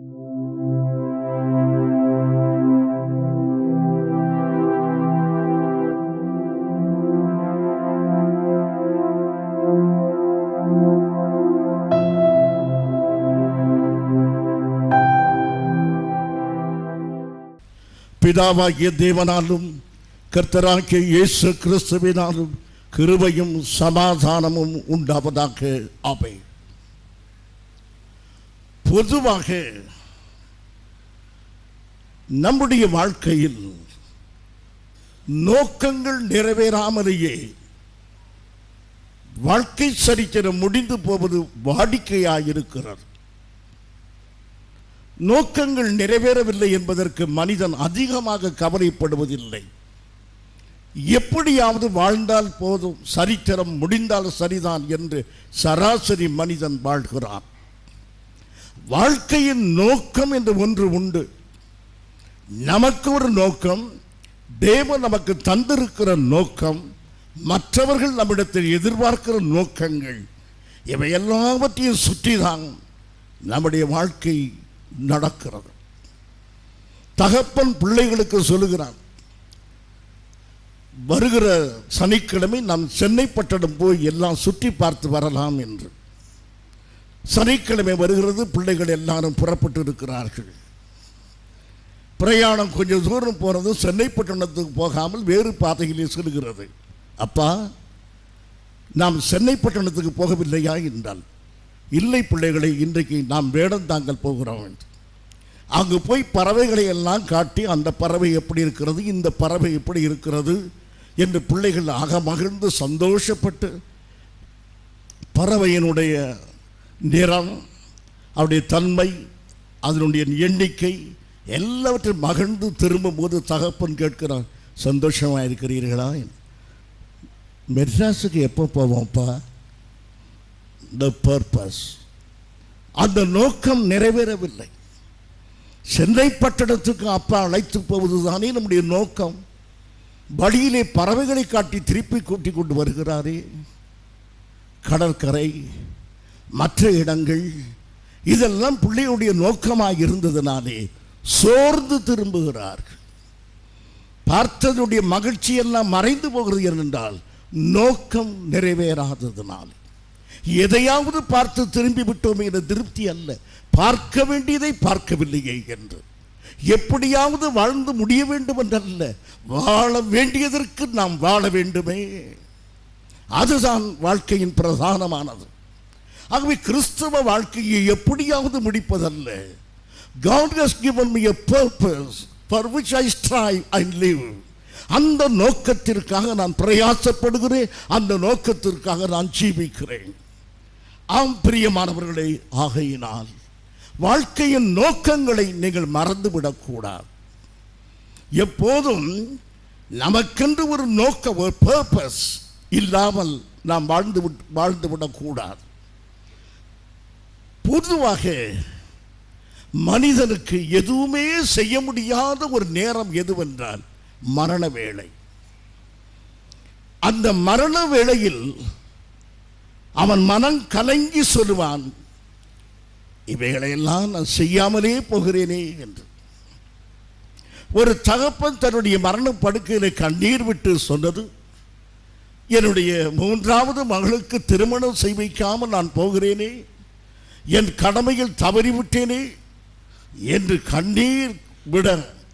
பிதாவாகிய தேவனாலும் கர்த்தராகிய இயேசு கிறிஸ்துவினாலும் கிருபையும் சமாதானமும் உண்டாவதாக. ஆமென். பொதுவாக நம்முடைய வாழ்க்கையில் நோக்கங்கள் நிறைவேறாமலேயே வாழ்க்கை சரித்திரம் முடிந்து போவது வாடிக்கையாயிருக்கிறது. நோக்கங்கள் நிறைவேறவில்லை என்பதற்கு மனிதன் அதிகமாக கவலைப்படுவதில்லை. எப்படியாவது வாழ்ந்தால் போதும், சரித்திரம் முடிந்தால் சரிதான் என்று சராசரி மனிதன் வாழ்கிறான். வாழ்க்கையின் நோக்கம் என்று ஒன்று உண்டு. நமக்கு ஒரு நோக்கம், தேவன் நமக்கு தந்திருக்கிற நோக்கம், மற்றவர்கள் நம்மிடத்தில் எதிர்பார்க்கிற நோக்கங்கள், இவை எல்லாவற்றையும் சுற்றிதான் நம்முடைய வாழ்க்கை நடக்கிறது. தகப்பன் பிள்ளைகளுக்கு சொல்லுகிறான், வருகிற சனிக்கிழமை நாம் சென்னை பட்டணம் போய் எல்லாம் சுற்றி பார்த்து வரலாம் என்று. சனிக்கிழமை வருகிறது, பிள்ளைகள் எல்லாரும் புறப்பட்டு இருக்கிறார்கள். பிரயாணம் கொஞ்சம் தூரம் போனது சென்னை பட்டணத்துக்கு போகாமல் வேறு பாதையிலே செல்கிறது. அப்பா, நாம் சென்னை பட்டணத்துக்கு போகவில்லையா என்றால், இல்லை பிள்ளைகளை, இன்றைக்கு நாம் வேடந்தாங்கல் போகிறோம் என்று. அங்கு போய் பறவைகளை எல்லாம் காட்டி, அந்த பறவை எப்படி இருக்கிறது, இந்த பறவை எப்படி இருக்கிறது என்று பிள்ளைகள் அகமகிழ்ந்து சந்தோஷப்பட்டு பறவையினுடைய நிறம், அவருடைய தன்மை, அதனுடைய எண்ணிக்கை எல்லாவற்றையும் மகிழ்ந்து திரும்பும்போது தகப்பன் கேட்கிறார், சந்தோஷமாக இருக்கிறீர்களா? மெட்ராஸுக்கு எப்போ போவோம்ப்பா? The purpose, அந்த நோக்கம் நிறைவேறவில்லை. சென்னை பட்டணத்துக்கு அப்பா அழைத்து போவதுதானே நம்முடைய நோக்கம். வழியிலே பறவைகளை காட்டி திருப்பி கூட்டி கொண்டு வருகிறாரே. கடற்கரை, மற்ற இடங்கள், இதெல்லாம் பிள்ளையுடைய நோக்கமாக இருந்ததுனாலே சோர்ந்து திரும்புகிறார்கள். பார்த்ததுடைய மகிழ்ச்சி எல்லாம் மறைந்து போகிறது என்றால் நோக்கம் நிறைவேறாததுனால். எதையாவது பார்த்து திரும்பி விட்டோமே என்ற திருப்தி அல்ல, பார்க்க வேண்டியதை பார்க்கவில்லையே என்று. எப்படியாவது வாழ்ந்து முடிய வேண்டும் என்றல்ல, வாழ வேண்டியதற்கு நாம் வாழ வேண்டுமே, அதுதான் வாழ்க்கையின் பிரதானமானது. ஆகவே கிறிஸ்தவ வாழ்க்கையை எப்படியாவது முடிப்பதல்ல. God has given me a purpose for which I strive and live. அந்த நோக்கத்திற்காக நான் பிரயாசப்படுகிறேன், அந்த நோக்கத்திற்காக நான் ஜீவிக்கிறேன். ஆம் பிரியமானவர்களே, ஆகையினால் வாழ்க்கையின் நோக்கங்களை நீங்கள் மறந்துவிடக்கூடாது. எப்போதும் நமக்கென்று ஒரு நோக்கம், ஒரு பர்பஸ் இல்லாமல் நாம் வாழ்ந்துவிடக்கூடாது. பொதுவாக மனிதனுக்கு எதுவுமே செய்ய முடியாத ஒரு நேரம் எதுவென்றால் மரண வேளை. அந்த மரண வேளையில் அவன் மனம் கலங்கி சொல்லுவான், இவைகளையெல்லாம் நான் செய்யாமலே போகிறேனே என்று. ஒரு தகப்பன் தன்னுடைய மரண படுக்கையில் கண்ணீர் விட்டு சொன்னது, என்னுடைய 3வது மகளுக்கு திருமணம் செய்விக்காமல் நான் போகிறேனே, என் கடமையில் தவறிவிட்டேனே என்று கண்ணீர் விட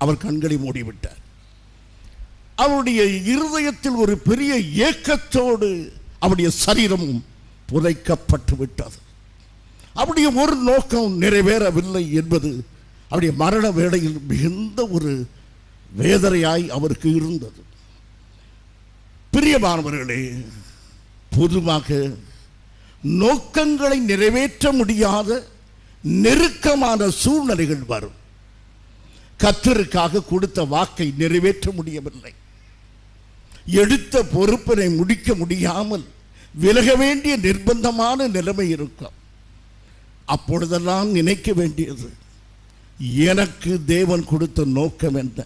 அவர் கண்களை மூடிவிட்டார். அவருடைய இருதயத்தில் ஒரு பெரிய ஏக்கத்தோடு அவருடைய சரீரமும் புதைக்கப்பட்டு விட்டது. அவருடைய ஒரு நோக்கம் நிறைவேறவில்லை என்பது அவருடைய மரண வேளையில் மிகுந்த ஒரு வேதனையாய் அவருக்கு இருந்தது. பிரியமானவர்களே, பொதுவாக நோக்கங்களை நிறைவேற்ற முடியாத நெருக்கமான சூழ்நிலைகள் வரும். கர்த்தருக்காக கொடுத்த வாக்கை நிறைவேற்ற முடியவில்லை, எடுத்த பொறுப்பினை முடிக்க முடியாமல் விலக வேண்டிய நிர்பந்தமான நிலைமை இருக்கும். அப்பொழுதெல்லாம் நினைக்க வேண்டியது, எனக்கு தேவன் கொடுத்த நோக்கம் என்ன,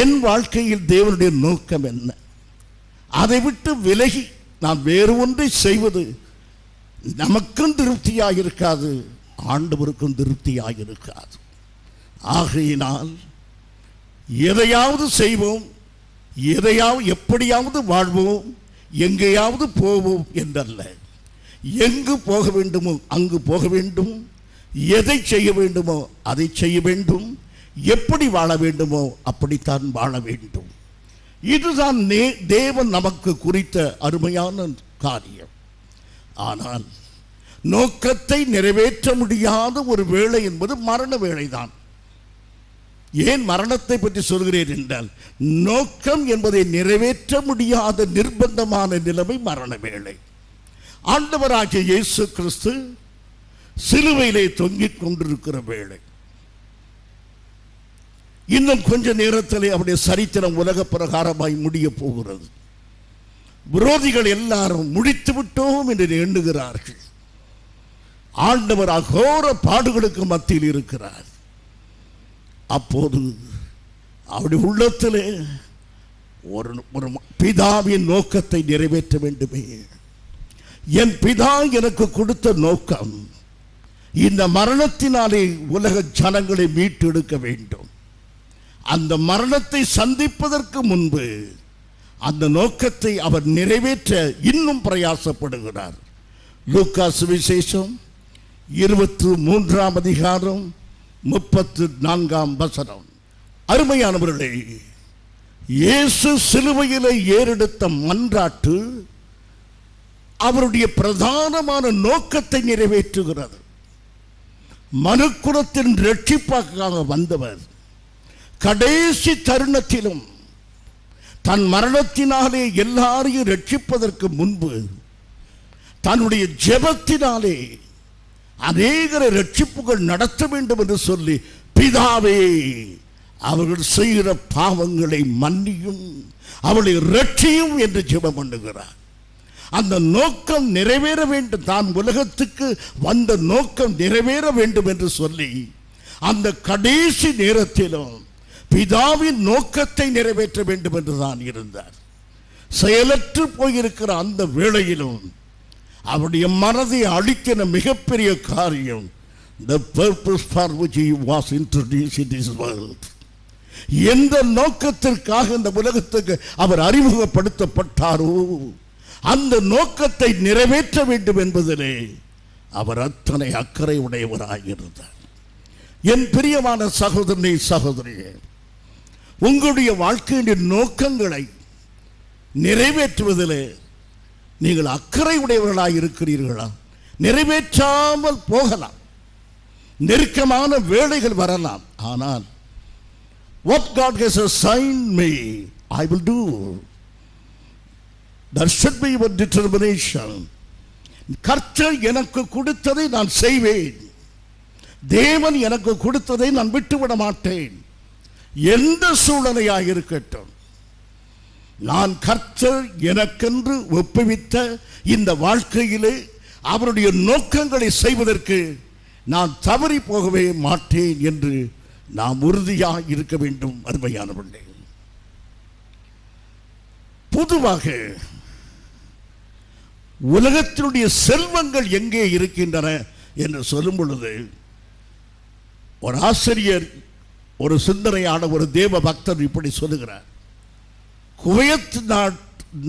என் வாழ்க்கையில் தேவனுடைய நோக்கம் என்ன. அதை விட்டு விலகி நாம் வேறு ஒன்றை செய்வது நமக்கும் திருப்தியாக இருக்காது, ஆண்டவருக்கும் திருப்தியாக இருக்காது. ஆகையினால் எதையாவது செய்வோம், எதையாவது எப்படியாவது வாழ்வோம், எங்கேயாவது போவோம் என்றல்ல. எங்கு போக வேண்டுமோ அங்கு போக வேண்டும், எதை செய்ய வேண்டுமோ அதை செய்ய வேண்டும், எப்படி வாழ வேண்டுமோ அப்படித்தான் வாழ வேண்டும். இதுதான் தேவன் நமக்கு குறித்த அருமையான காரியம். ஆனால் நோக்கத்தை நிறைவேற்ற முடியாத ஒரு வேளை என்பது மரண வேளைதான். ஏன் மரணத்தை பற்றி சொல்கிறேன் என்றால், நோக்கம் என்பதை நிறைவேற்ற முடியாத நிர்பந்தமான நிலைமை மரண வேளை. ஆண்டவராகிய இயேசு கிறிஸ்து சிலுவையிலே தொங்கிக் கொண்டிருக்கிற வேளை. இன்னும் கொஞ்ச நேரத்திலே அவருடைய சரித்திரம் உலக பிரகாரமாய் முடிய போகிறது. விரோதிகள் எல்லாரும் முடித்து விட்டோம் என்று எண்ணுகிறார்கள். ஆண்டவர் அகோர பாடுகளுக்கு மத்தியில் இருக்கிறார். அப்போது அவருடைய உள்ளத்திலே ஒரு பிதாவின் நோக்கத்தை நிறைவேற்ற வேண்டுமே. என் பிதா எனக்கு கொடுத்த நோக்கம் இந்த மரணத்தினாலே உலக ஜனங்களை மீட்டெடுக்க வேண்டும். அந்த மரணத்தை சந்திப்பதற்கு முன்பு அந்த நோக்கத்தை அவர் நிறைவேற்ற இன்னும் பிரயாசப்படுகிறார். லூக்கா சுவிசேஷம் 23ஆம் அதிகாரம் 34ஆம் வசனம். அருமையானவர்களே, இயேசு சிலுவையிலே ஏறெடுத்த மன்றாட்டு அவருடைய பிரதானமான நோக்கத்தை நிறைவேற்றுகிறது. மனுக்குலத்தின் ரட்சிப்பாக வந்தவர் கடைசி தருணத்திலும் தன் மரணத்தினாலே எல்லாரையும் ரட்சிப்பதற்கு முன்பு தன்னுடைய ஜெபத்தினாலே அநேகரை ரட்சிப்புகள் நடத்த வேண்டும் என்று சொல்லி, பிதாவே அவர்கள் செய்கிற பாவங்களை மன்னியும், அவளை ரட்சியும் என்று ஜெபம் பண்ணுகிறார். அந்த நோக்கம் நிறைவேற வேண்டும், தான் உலகத்துக்கு வந்த நோக்கம் நிறைவேற வேண்டும் என்று சொல்லி அந்த கடைசி நேரத்திலும் பிதாவின் நோக்கத்தை நிறைவேற்ற வேண்டும் என்று தான் இருந்தார். செயலற்று போயிருக்கிற அந்த வேளையிலும் அவருடைய மனதை அழிக்கிற மிகப்பெரிய காரியம், the purpose for which he was introduced in this world. எந்த நோக்கத்திற்காக இந்த உலகத்துக்கு அவர் அறிமுகப்படுத்தப்பட்டாரோ அந்த நோக்கத்தை நிறைவேற்ற வேண்டும் என்பதிலே அவர் அத்தனை அக்கறை உடையவராயிருந்தார். என் பிரியமான சகோதரனே, சகோதரியே, உங்களுடைய வாழ்க்கையின் நோக்கங்களை நிறைவேற்றுவதிலே நீங்கள் அக்கறை உடையவர்களாக இருக்கிறீர்களா? நிறைவேற்றாமல் போகலாம், நெருக்கமான வேளைகள் வரலாம். ஆனால் what God has assigned me, I will do. There should be your determination. கர்த்தர் எனக்கு கொடுத்ததை நான் செய்வேன், தேவன் எனக்கு கொடுத்ததை நான் விட்டுவிட மாட்டேன். எந்த சூழ்நிலையாக இருக்கட்டும், நான் கர்த்தர் எனக்கென்று ஒப்புவித்த இந்த வாழ்க்கையிலே அவருடைய நோக்கங்களை செய்வதற்கு நான் தவறி போகவே மாட்டேன் என்று நாம் உறுதியாக இருக்க வேண்டும். அருமையானவர்களே, பொதுவாக உலகத்தினுடைய செல்வங்கள் எங்கே இருக்கின்றன என்று சொல்லும் பொழுது, ஒரு ஆசிரியர், ஒரு சிந்தனையான ஒரு தேவ பக்தர் இப்படி சொல்லுகிறார்: குவைத்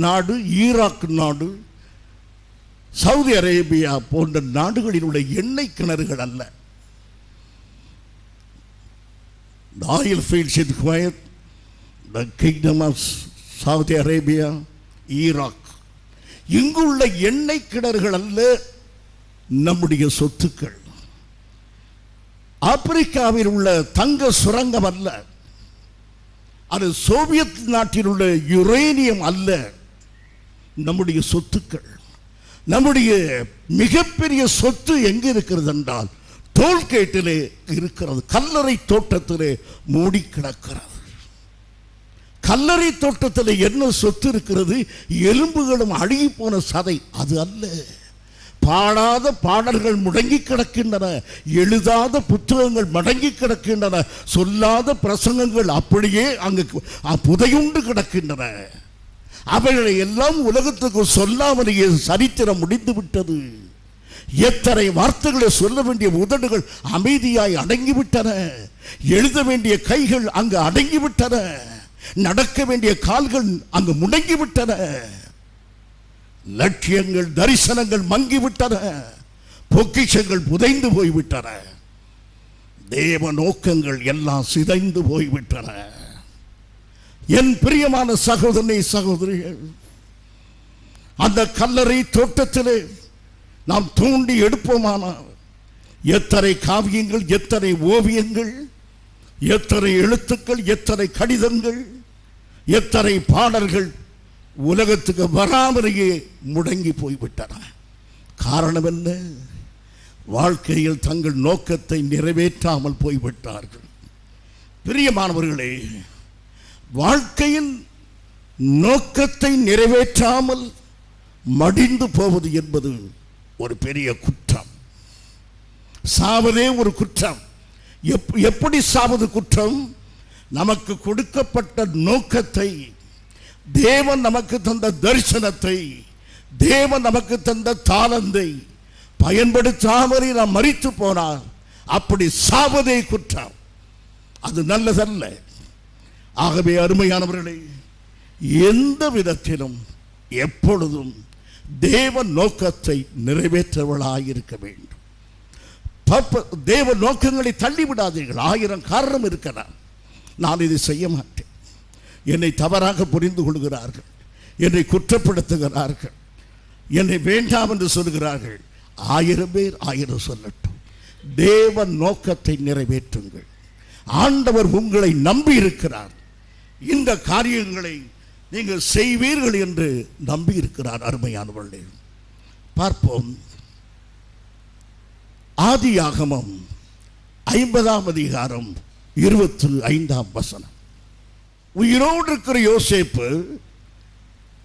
நாடு, ஈராக் நாடு, சவுதி அரேபியா போன்ற நாடுகளில் உள்ள எண்ணெய் கிணறுகள் அல்ல. The oil fields in Kuwait, the kingdom of Saudi Arabia, Iraq, இங்குள்ள எண்ணெய் கிணறுகள் அல்ல நம்முடைய சொத்துக்கள். ஆப்பிரிக்காவில் உள்ள தங்க சுரங்கம் அல்ல, அது சோவியத் நாட்டில் உள்ள யுரேனியம் அல்ல நம்முடைய சொத்துக்கள். நம்முடைய மிகப்பெரிய சொத்து எங்கே இருக்கிறது என்றால் டோல்கேட்டிலே இருக்கிறது, கல்லறை தோட்டத்திலே மூடி கிடக்கிறது. கல்லறை தோட்டத்தில் என்ன சொத்து இருக்கிறது? எலும்புகளும் அழுகி போன சதை, அது அல்ல. பாடாத பாடல்கள் முடங்கி கிடக்கின்றன, எழுதாத புத்தகங்கள் மடங்கி கிடக்கின்றன, சொல்லாத பிரசங்கங்கள் அப்படியே அங்கு புதையுண்டு கிடக்கின்றன. அவைகளை எல்லாம் உலகத்துக்கு சொல்லாமலேயே சரித்திரம் முடிந்து விட்டது. எத்தனை வார்த்தைகளை சொல்ல வேண்டிய உதடுகள் அமைதியாய் அடங்கிவிட்டன. எழுத வேண்டிய கைகள் அங்கு அடங்கிவிட்டன. நடக்க வேண்டிய கால்கள் அங்கு முடங்கிவிட்டன. லட்சியங்கள் தரிசனங்கள் மங்கிவிட்டன. பொக்கிஷங்கள் புதைந்து போய்விட்டன. தேவ நோக்கங்கள் எல்லாம் சிதைந்து போய்விட்டன. என் பிரியமான சகோதரனே சகோதரிகள், அந்த கல்லறை தோட்டத்திலே நாம் தூண்டி எடுப்போமானால் எத்தனை காவியங்கள், எத்தனை ஓவியங்கள், எத்தனை எழுத்துக்கள், எத்தனை கடிதங்கள், எத்தனை பாடல்கள் உலகத்துக்கு வராமலேயே முடங்கி போய்விட்டன. காரணம் என்ன? வாழ்க்கையில் தங்கள் நோக்கத்தை நிறைவேற்றாமல் போய்விட்டார்கள். பிரியமானவர்களே, வாழ்க்கையின் நோக்கத்தை நிறைவேற்றாமல் மடிந்து போவது என்பது ஒரு பெரிய குற்றம். சாவதே ஒரு குற்றம். எப்படி சாவது குற்றம்? நமக்கு கொடுக்கப்பட்ட நோக்கத்தை, தேவன் நமக்கு தந்த தரிசனத்தை, தேவன் நமக்கு தந்த தாளந்தை பயன்படுத்தாமலே நாம் மரித்து போனால் அப்படி சாவதே குற்றம். அது நல்லதல்ல. ஆகவே அருமையானவர்களே, எந்த விதத்திலும் எப்பொழுதும் தேவ நோக்கத்தை நிறைவேற்றவர்களாயிருக்க வேண்டும். தேவ நோக்கங்களை தள்ளிவிடாதீர்கள். 1000 காரணம் இருக்கலாம். நான் இதை செய்ய மாட்டேன், என்னை தவறாக புரிந்து கொள்கிறார்கள், என்னை குற்றப்படுத்துகிறார்கள், என்னை வேண்டாம் என்று சொல்கிறார்கள். 1000 பேர் 1000 சொல்லட்டும். தேவ நோக்கத்தை நிறைவேற்றுங்கள். ஆண்டவர் உங்களை நம்பி இருக்கிறார். இந்த காரியங்களை நீங்கள் செய்வீர்கள் என்று நம்பி இருக்கிறார். அருமையானவர்களே, பார்ப்போம். ஆதியாகமம் 50ஆம் அதிகாரம் 25ஆம் வசனம். உயிரோடு இருக்கிற யோசேப்பு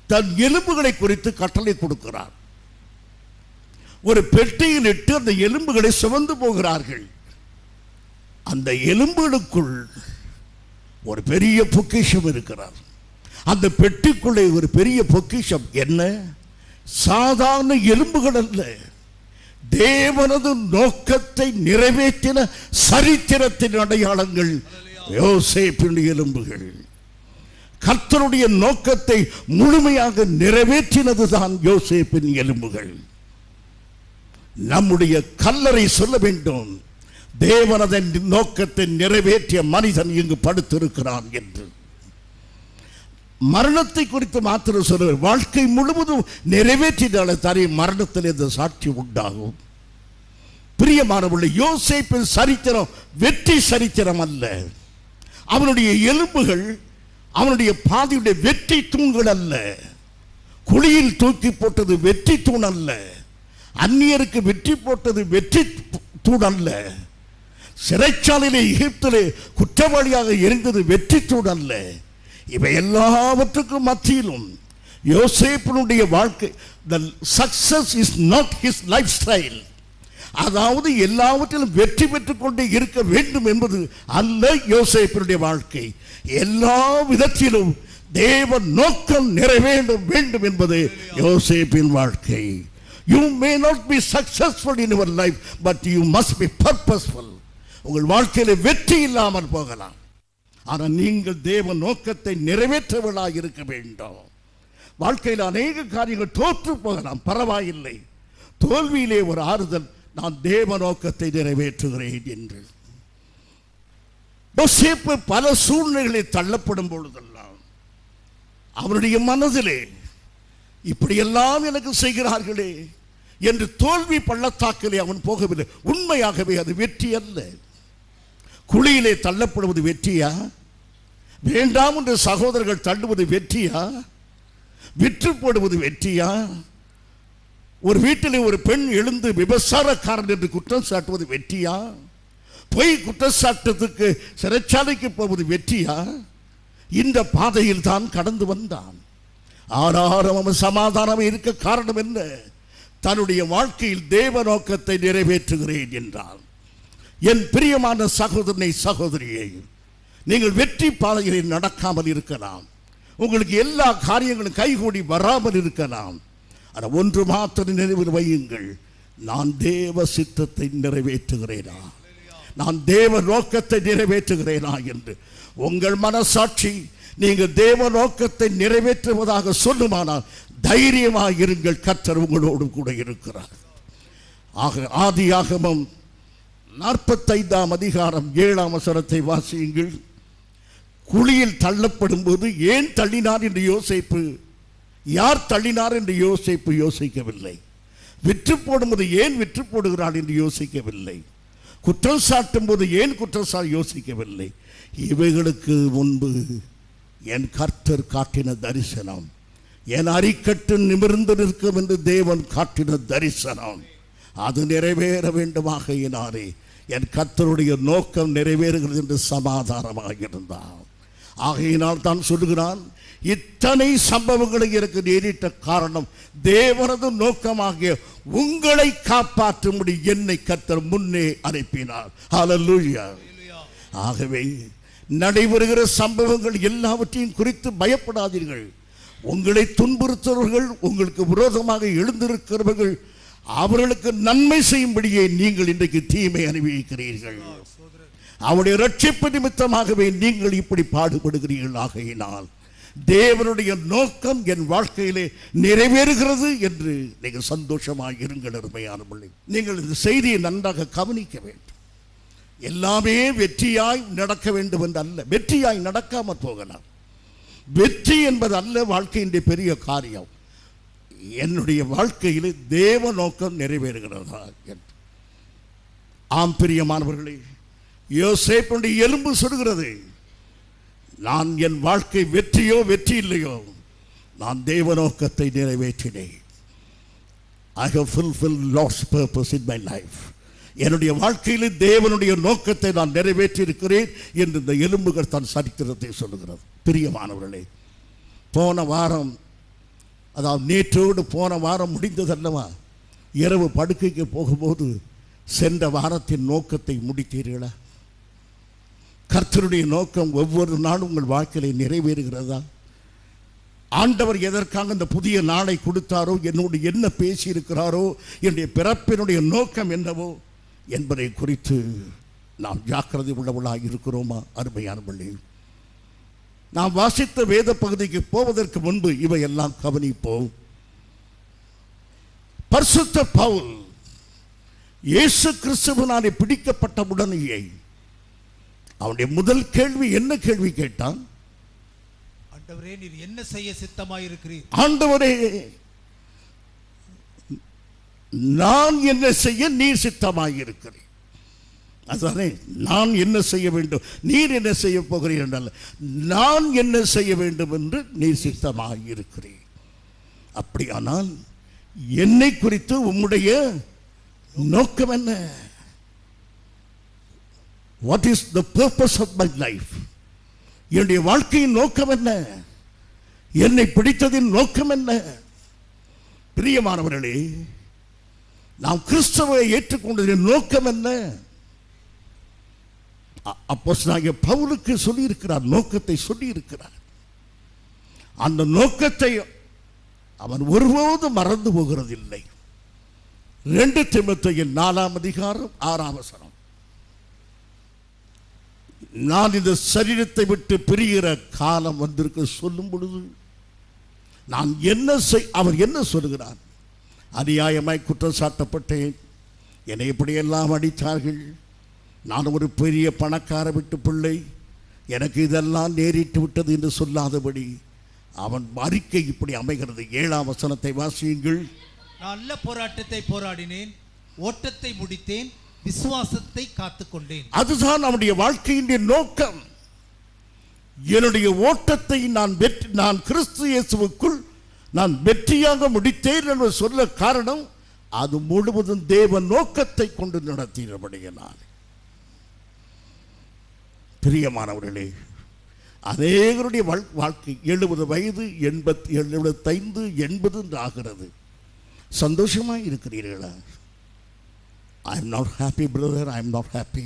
தன் எலும்புகளை குறித்து கட்டளை கொடுக்கிறார். ஒரு பெட்டியில் இட்டு அந்த எலும்புகளை சுமந்து போகிறார்கள். அந்த எலும்புகளுக்குள் ஒரு பெரிய பொக்கிஷம் இருக்கிறார். அந்த பெட்டிக்குள்ளே ஒரு பெரிய பொக்கிஷம். என்ன? சாதாரண எலும்புகள் அல்ல, தேவனது நோக்கத்தை நிறைவேற்றின சரித்திரத்தின் அடையாளங்கள் யோசேப்பின் எலும்புகள். கர்த்தருடைய நோக்கத்தை முழுமையாக நிறைவேற்றினதுதான் யோசேப்பின் எலும்புகள். நம்முடைய கல்லறை சொல்ல வேண்டும், தேவனதன் நோக்கத்தை நிறைவேற்றிய மனிதன் இங்கு படுத்திருக்கிறான் என்று. மரணத்தை குறித்து மாத்திரம் சொல்ல, வாழ்க்கை முழுவதும் நிறைவேற்றினாலே தனி மரணத்தில் இந்த சாட்சி உண்டாகும். பிரியமானவர்களே, யோசேப்பின் சரித்திரம் வெற்றி சரித்திரம் அல்ல. அவனுடைய எலும்புகள் அவனுடைய பாதியுடைய வெற்றி தூண்கள் அல்ல. குழியில் தூக்கி போட்டது வெற்றி தூண் அல்ல. அந்நியருக்கு வெற்றி போட்டது வெற்றி தூண் அல்ல. சிறைச்சாலையிலே எகிப்திலே குற்றவாளியாக இருந்தது வெற்றி தூண் அல்ல. இவை எல்லாவற்றுக்கும் மத்தியிலும் யோசேப்பினுடைய வாழ்க்கை, the success is not his lifestyle. அதாவது எல்லாவற்றிலும் வெற்றி பெற்றுக் கொண்டே இருக்க வேண்டும் என்பது அல்ல யோசேப்பினுடைய வாழ்க்கை. எல்லா விதத்திலும் தேவ நோக்கம் நிறைவேற வேண்டும் என்பது யோசேப்பின் வாழ்க்கை. You may not be successful in your life, but you must be purposeful. உங்கள் வாழ்க்கையில் வெற்றி இல்லாமல் போகலாம், ஆனால் நீங்கள் தேவ நோக்கத்தை நிறைவேற்றவர்களாக இருக்க வேண்டும். வாழ்க்கையில் அநேக காரியங்கள் தோற்று போகலாம், பரவாயில்லை. தோல்வியிலே ஒரு ஆறுதல், நான் தேவ நோக்கத்தை நிறைவேற்றுகிறேன் என்று. யோசேப்பு பல சூழ்நிலைகளில் தள்ளப்படும் பொழுதெல்லாம் அவருடைய மனதிலே இப்படியெல்லாம் எனக்கு செய்கிறார்களே என்று தோல்வி பள்ளத்தாக்கிலே அவன் போகவில்லை. உண்மையாகவே அது வெற்றி அல்ல. குழியிலே தள்ளப்படுவது வெற்றியா? வேண்டாம் என்று சகோதரர்கள் தள்ளுவது வெற்றியா? விற்று போடுவது வெற்றியா? ஒரு வீட்டிலே ஒரு பெண் எழுந்து விபசாரக்காரன் என்று குற்றம் சாட்டுவது வெற்றியா? பொய் குற்றச்சாட்டத்துக்கு சிறைச்சாலைக்கு போவது வெற்றியா? இந்த பாதையில் தான் கடந்து வந்தான். ஆனாலும் அவன் சமாதானம் இருக்க காரணம் என்ன? தன்னுடைய வாழ்க்கையில் தேவ நோக்கத்தை நிறைவேற்றுகிறேன் என்றான். என் பிரியமான சகோதரனை சகோதரியை, நீங்கள் வெற்றி பாதைகளில் நடக்காமல் இருக்கலாம், உங்களுக்கு எல்லா காரியங்களும் கைகூடி வராமல் இருக்கலாம். ஆனால் ஒன்று மாத்திரம் நினைவில் வையுங்கள், நான் தேவ சித்தத்தை நிறைவேற்றுகிறேனா, நான் தேவ நோக்கத்தை நிறைவேற்றுகிறேனா என்று உங்கள் மனசாட்சி நீங்கள் தேவ நோக்கத்தை நிறைவேற்றுவதாக சொல்லுமானால் தைரியமாக இருங்கள், கர்த்தர் உங்களோடு கூட இருக்கிறார். ஆதியாகமம் 45ஆம் அதிகாரம் 7ஆம் வசனத்தை வாசியுங்கள். குழியில் தள்ளப்படும் போது ஏன் தள்ளினார் என்று யோசேப்பு, யார் தள்ளினார் என்று யோசேப்பு யோசிக்கவில்லை. விற்று போடும்போது ஏன் விற்று போடுகிறார் என்று யோசிக்கவில்லை. குற்றம் சாட்டும் போது ஏன் குற்றம் யோசிக்கவில்லை. இவைகளுக்கு முன்பு என் கர்த்தர் காட்டின தரிசனம், என் அரிக்கட்டு நிமிர்ந்து நிற்கும் என்று தேவன் காட்டின தரிசனம், அது நிறைவேற வேண்டுமாகையினாலே என் கர்த்தருடைய நோக்கம் நிறைவேறுகிறது என்று சமாதானமாக இருந்தான். ஆகையினால் தான் சொல்லுகிறான், இத்தனை சம்பவங்களை எனக்கு நேரிட்ட காரணம் தேவனது நோக்கமாகிய உங்களை காப்பாற்றும்படி என்னை கர்த்தர் முன்னே அனுப்பினார். ஹல்லேலூயா. ஆகவே நடைபெறுகிற சம்பவங்கள் எல்லாவற்றையும் குறித்து பயப்படாதீர்கள். உங்களை துன்புறுத்துறவர்கள், உங்களுக்கு விரோதமாக எழுந்திருக்கிறவர்கள், அவர்களுக்கு நன்மை செய்யும்படியே நீங்கள் இன்றைக்கு தீமை அனுபவிக்கிறீர்கள். அவருடைய ரட்சிப்பு நிமித்தமாகவே நீங்கள் இப்படி பாடுபடுகிறீர்கள். ஆகையினால் தேவனுடைய நோக்கம் என் வாழ்க்கையிலே நிறைவேறுகிறது என்று நீங்கள் சந்தோஷமாக இருங்கள். அருமையானவர்களே, நீங்கள் இந்த செய்தியை நன்றாக கவனிக்க வேண்டும். எல்லாமே வெற்றியாய் நடக்க வேண்டும் என்று அல்ல, வெற்றியாய் நடக்காமல் போகலாம். வெற்றி என்பது அல்ல வாழ்க்கையின் பெரிய காரியம். என்னுடைய வாழ்க்கையில் தேவ நோக்கம் நிறைவேறுகிறதா என்று. ஆம் பிரியமானவர்களே, யோசேப்புடைய எலும்பு சொல்கிறது, நான் என் வாழ்க்கை வெற்றியோ வெற்றி இல்லையோ நான் தேவ நோக்கத்தை நிறைவேற்றினேன். I have fulfilled Lord's purpose in my life. என்னுடைய வாழ்க்கையில் தேவனுடைய நோக்கத்தை நான் நிறைவேற்றி இருக்கிறேன் என்று இந்த எலும்புகள் தான் சரித்திரத்தை சொல்லுகிறது. பிரியமானவர்களே, போன வாரம், அதாவது நேற்றோடு போன வாரம் முடிந்ததல்லவா, இரவு படுக்கைக்கு போகும்போது சென்ற வாரத்தின் நோக்கத்தை முடித்தீர்களா? கர்த்தருடைய நோக்கம் ஒவ்வொரு நாளும் உங்கள் வாழ்க்கையில நிறைவேறுகிறதா? ஆண்டவர் எதற்காக இந்த புதிய நாளை கொடுத்தாரோ, என்னோடு என்ன பேசியிருக்கிறாரோ, என்னுடைய பிறப்பினுடைய நோக்கம் என்னவோ என்பதை குறித்து நாம் ஜாக்கிரதை உள்ளவர்களாக இருக்கிறோமா? அருமையானவர்களே, நாம் வாசித்த வேத பகுதிக்கு போவதற்கு முன்பு இவையெல்லாம் கவனிப்போம். பரிசுத்த பவுல் இயேசு கிறிஸ்துவினாலே பிடிக்கப்பட்ட உடனேயே அவனுடைய முதல் கேள்வி என்ன கேள்வி கேட்டான்? ஆண்டவரே, நீர் என்ன செய்ய சித்தமாயிருக்கிறீர்? ஆண்டவரே, நான் என்ன செய்ய நீர் சித்தமாயிருக்கிறீர். அதுதானே, நான் என்ன செய்ய வேண்டும், நீர் என்ன செய்ய போகிறீர் என்றால், நான் என்ன செய்ய வேண்டும் என்று நீர் சித்தமாயிருக்கிறீர். அப்படியானால் என்னை குறித்து உம்முடைய நோக்கம் என்ன? What is the purpose of my life? என்னுடைய வாழ்க்கையின் நோக்கம் என்ன? என்னை பிடித்ததின் நோக்கம் என்ன? பிரியமானவர்களே, நாம் கிறிஸ்துவை ஏற்றுக்கொண்டதின் நோக்கம் என்ன? அப்போஸ்தலனாகிய பவுலுக்கு சொல்லியிருக்கிறார், நோக்கத்தை சொல்லியிருக்கிறார். அந்த நோக்கத்தை அவன் ஒருபோதும் மறந்து போகிறதில்லை. 2 தீமோத்தேயு 4ஆம் அதிகாரம் 6ஆம் வசனம், நான் இந்த சரீரத்தை விட்டு பிரிகிற காலம் வந்திருக்கு சொல்லும் பொழுது நான் என்ன அவர் என்ன சொல்கிறார்? அநியாயமாய் குற்றம் சாட்டப்பட்டேன், என்னை இப்படியெல்லாம் அடித்தார்கள், நான் ஒரு பெரிய பணக்கார விட்டு பிள்ளை, எனக்கு இதெல்லாம் நேரிட்டு விட்டது என்று சொல்லாதபடி அவன் அறிக்கை இப்படி அமைகிறது. 7ஆம் வசனத்தை வாசியுங்கள். நல்ல போராட்டத்தை போராடினேன், ஓட்டத்தை முடித்தேன், விசுவாசத்தை காத்துக்கொண்டேன். அதுதான் அவனுடைய வாழ்க்கையின் நோக்கம். என்னுடைய ஓட்டத்தை நான் கிறிஸ்து இயேசுவுக்குள் நான் வெற்றியாக முடித்தேன் என்று சொல்ல காரணம், அது முழுவதும் தேவ நோக்கத்தை கொண்டு நடத்தினபடியினால். பிரியமானவர்களே, அநேகருடைய வாழ்க்கை 70 வயது 75 80 ஆகிறது. சந்தோஷமாக இருக்கிறீர்களா? I am not happy brother, I am not happy.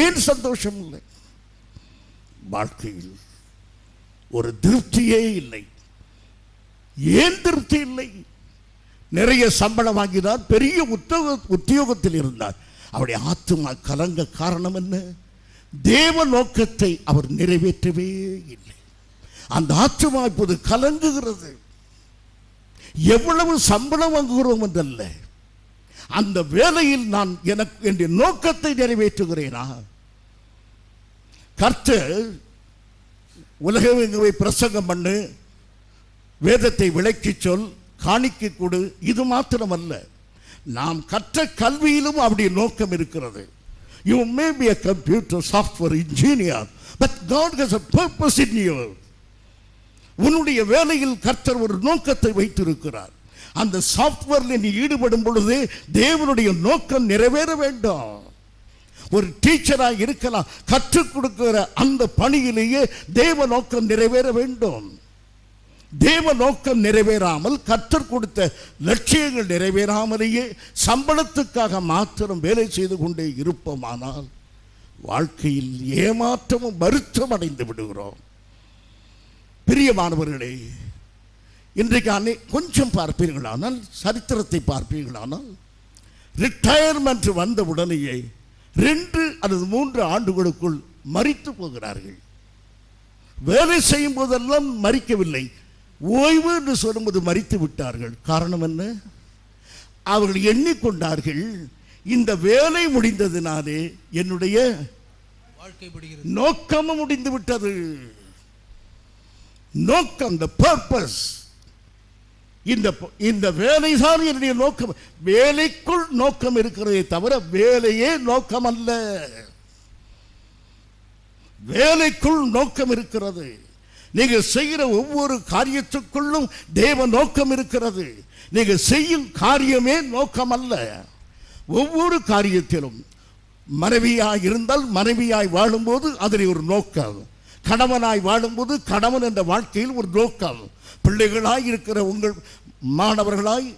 ஏன் சந்தோஷம் இல்லை? வாழ்க்கையில் ஒரு திருப்தியே இல்லை. ஏன் திருப்தி இல்லை? நிறைய சம்பளம் வாங்கினார், பெரிய உத்தியோகத்தில் இருந்தார். அவருடைய ஆத்துமா கலங்க காரணம் என்ன? தேவ நோக்கத்தை அவர் நிறைவேற்றவே இல்லை. அந்த ஆத்துமா இப்போது கலங்குகிறது. எவ்வளவு சம்பளம் வாங்குகிறோம் என்றல்ல, அந்த வேலையில் நான் எனக்கு என்னுடைய நோக்கத்தை நிறைவேற்றுகிறேனா? கர்த்தர் உலகெங்குமே பிரசங்கம் பண்ணு, வேதத்தை விளக்கி சொல், காணிக்கை கொடு, இது மாத்திரமல்ல, நாம் கற்ற கல்வியிலும் அவருடைய நோக்கம் இருக்கிறது. You may be a computer software engineer, but God has a purpose in you. உன்னுடைய வேலையில் கர்த்தர் ஒரு நோக்கத்தை வைத்திருக்கிறார். அந்த சாஃப்ட்வேரில் நீ ஈடுபடும் பொழுது தேவனுடைய நோக்கம் நிறைவேற வேண்டும். ஒரு டீச்சராக இருக்கலாம், கற்றுக் கொடுக்கிற அந்த பணியிலேயே தேவ நோக்கம் நிறைவேற வேண்டும். தேவ நோக்கம் நிறைவேறாமல், கர்த்தர் கொடுத்த லட்சியங்கள் நிறைவேறாமலேயே சம்பளத்துக்காக மாத்திரம் வேலை செய்து கொண்டே இருப்போமானால் வாழ்க்கையில் ஏமாற்றமும் வருத்தம் அடைந்து விடுகிறோம். பிரியமானவர்களே, இன்றைக்கு கொஞ்சம் பார்ப்பீர்களானால், சரித்திரத்தை பார்ப்பீர்களானால், ரிட்டையர்மெண்ட் வந்த உடனேயே 2 அல்லது 3 ஆண்டுகளுக்குள் மரித்து போகிறார்கள். வேலை செய்யும் போதெல்லாம் மரிக்கவில்லை, ஓய்வு என்று சொல்லும்போது மரித்து விட்டார்கள். காரணம் என்ன? அவர்கள் எண்ணிக்கொண்டார்கள், இந்த வேலை முடிந்ததினாலே என்னுடைய வாழ்க்கை நோக்கமும் முடிந்து விட்டது. நோக்கம், the purpose, இந்த வேலைதான் என்னுடைய நோக்கம். வேலைக்குள் நோக்கம் இருக்கிறதே தவிர வேலையே நோக்கம் அல்ல. வேலைக்குள் நோக்கம் இருக்கிறது. நீங்கள் செய்கிற ஒவ்வொரு காரியத்துக்குள்ளும் தேவ நோக்கம் இருக்கிறது. நீங்கள் செய்யும் காரியமே நோக்கம் அல்ல. ஒவ்வொரு காரியத்திலும் மனைவியாய் இருந்தால் மனைவியாய் வாழும்போது அதில் ஒரு நோக்கம், கணவனாய் வாழும்போது கணவன் என்ற வாழ்க்கையில் ஒரு நோக்கம், பிள்ளைகளாய் இருக்கிற உங்கள் மாணவர்களாய்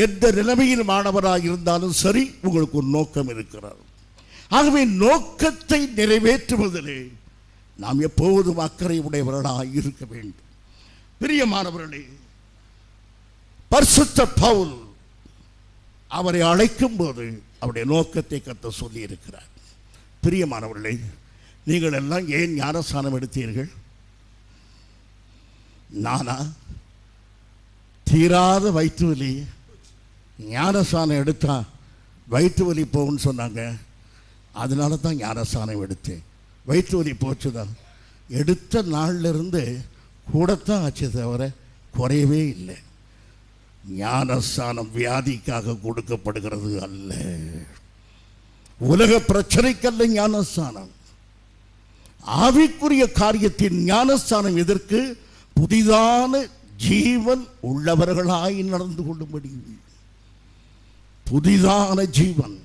எந்த நிலைமையில் மாணவராக இருந்தாலும் சரி, உங்களுக்கு ஒரு நோக்கம் இருக்கிறது. ஆகவே நோக்கத்தை நிறைவேற்றுவதிலே நாம் எப்போதும் அக்கறை உடையவர்களாக இருக்க வேண்டும். பிரியமானவர்களே, பரிசுத்த பவுல் அவரை அழைக்கும் போது அவருடைய நோக்கத்தை கர்த்தர் சொல்லி இருக்கிறார். பிரியமானவர்களே, நீங்கள் எல்லாம் ஏன் ஞானஸ்நானம் எடுத்தீர்கள்? நானா? தீராத வயிற்று வலி, ஞானஸ்நானம் எடுத்தா வயிற்று வலி போகும்னு சொன்னாங்க, அதனால தான் ஞானஸ்நானம் எடுத்தேன். வயிற்று வலி போச்சுதான். எடுத்த நாளிலிருந்து கூடத்தான் ஆச்சு தவிர குறையவே இல்லை. ஞானஸ்நானம் வியாதிக்காக கொடுக்கப்படுகிறது அல்ல, உலக பிரச்சனைக்கல்ல ஞானஸ்நானம். ஆவிக்குரிய காரியத்தின் ஞானஸ்நானம் எதற்கு? புதிதான ஜீவன் உள்ளவர்களாய் நடந்து கொள்ளும்படி, புதிதான ஜீவன்.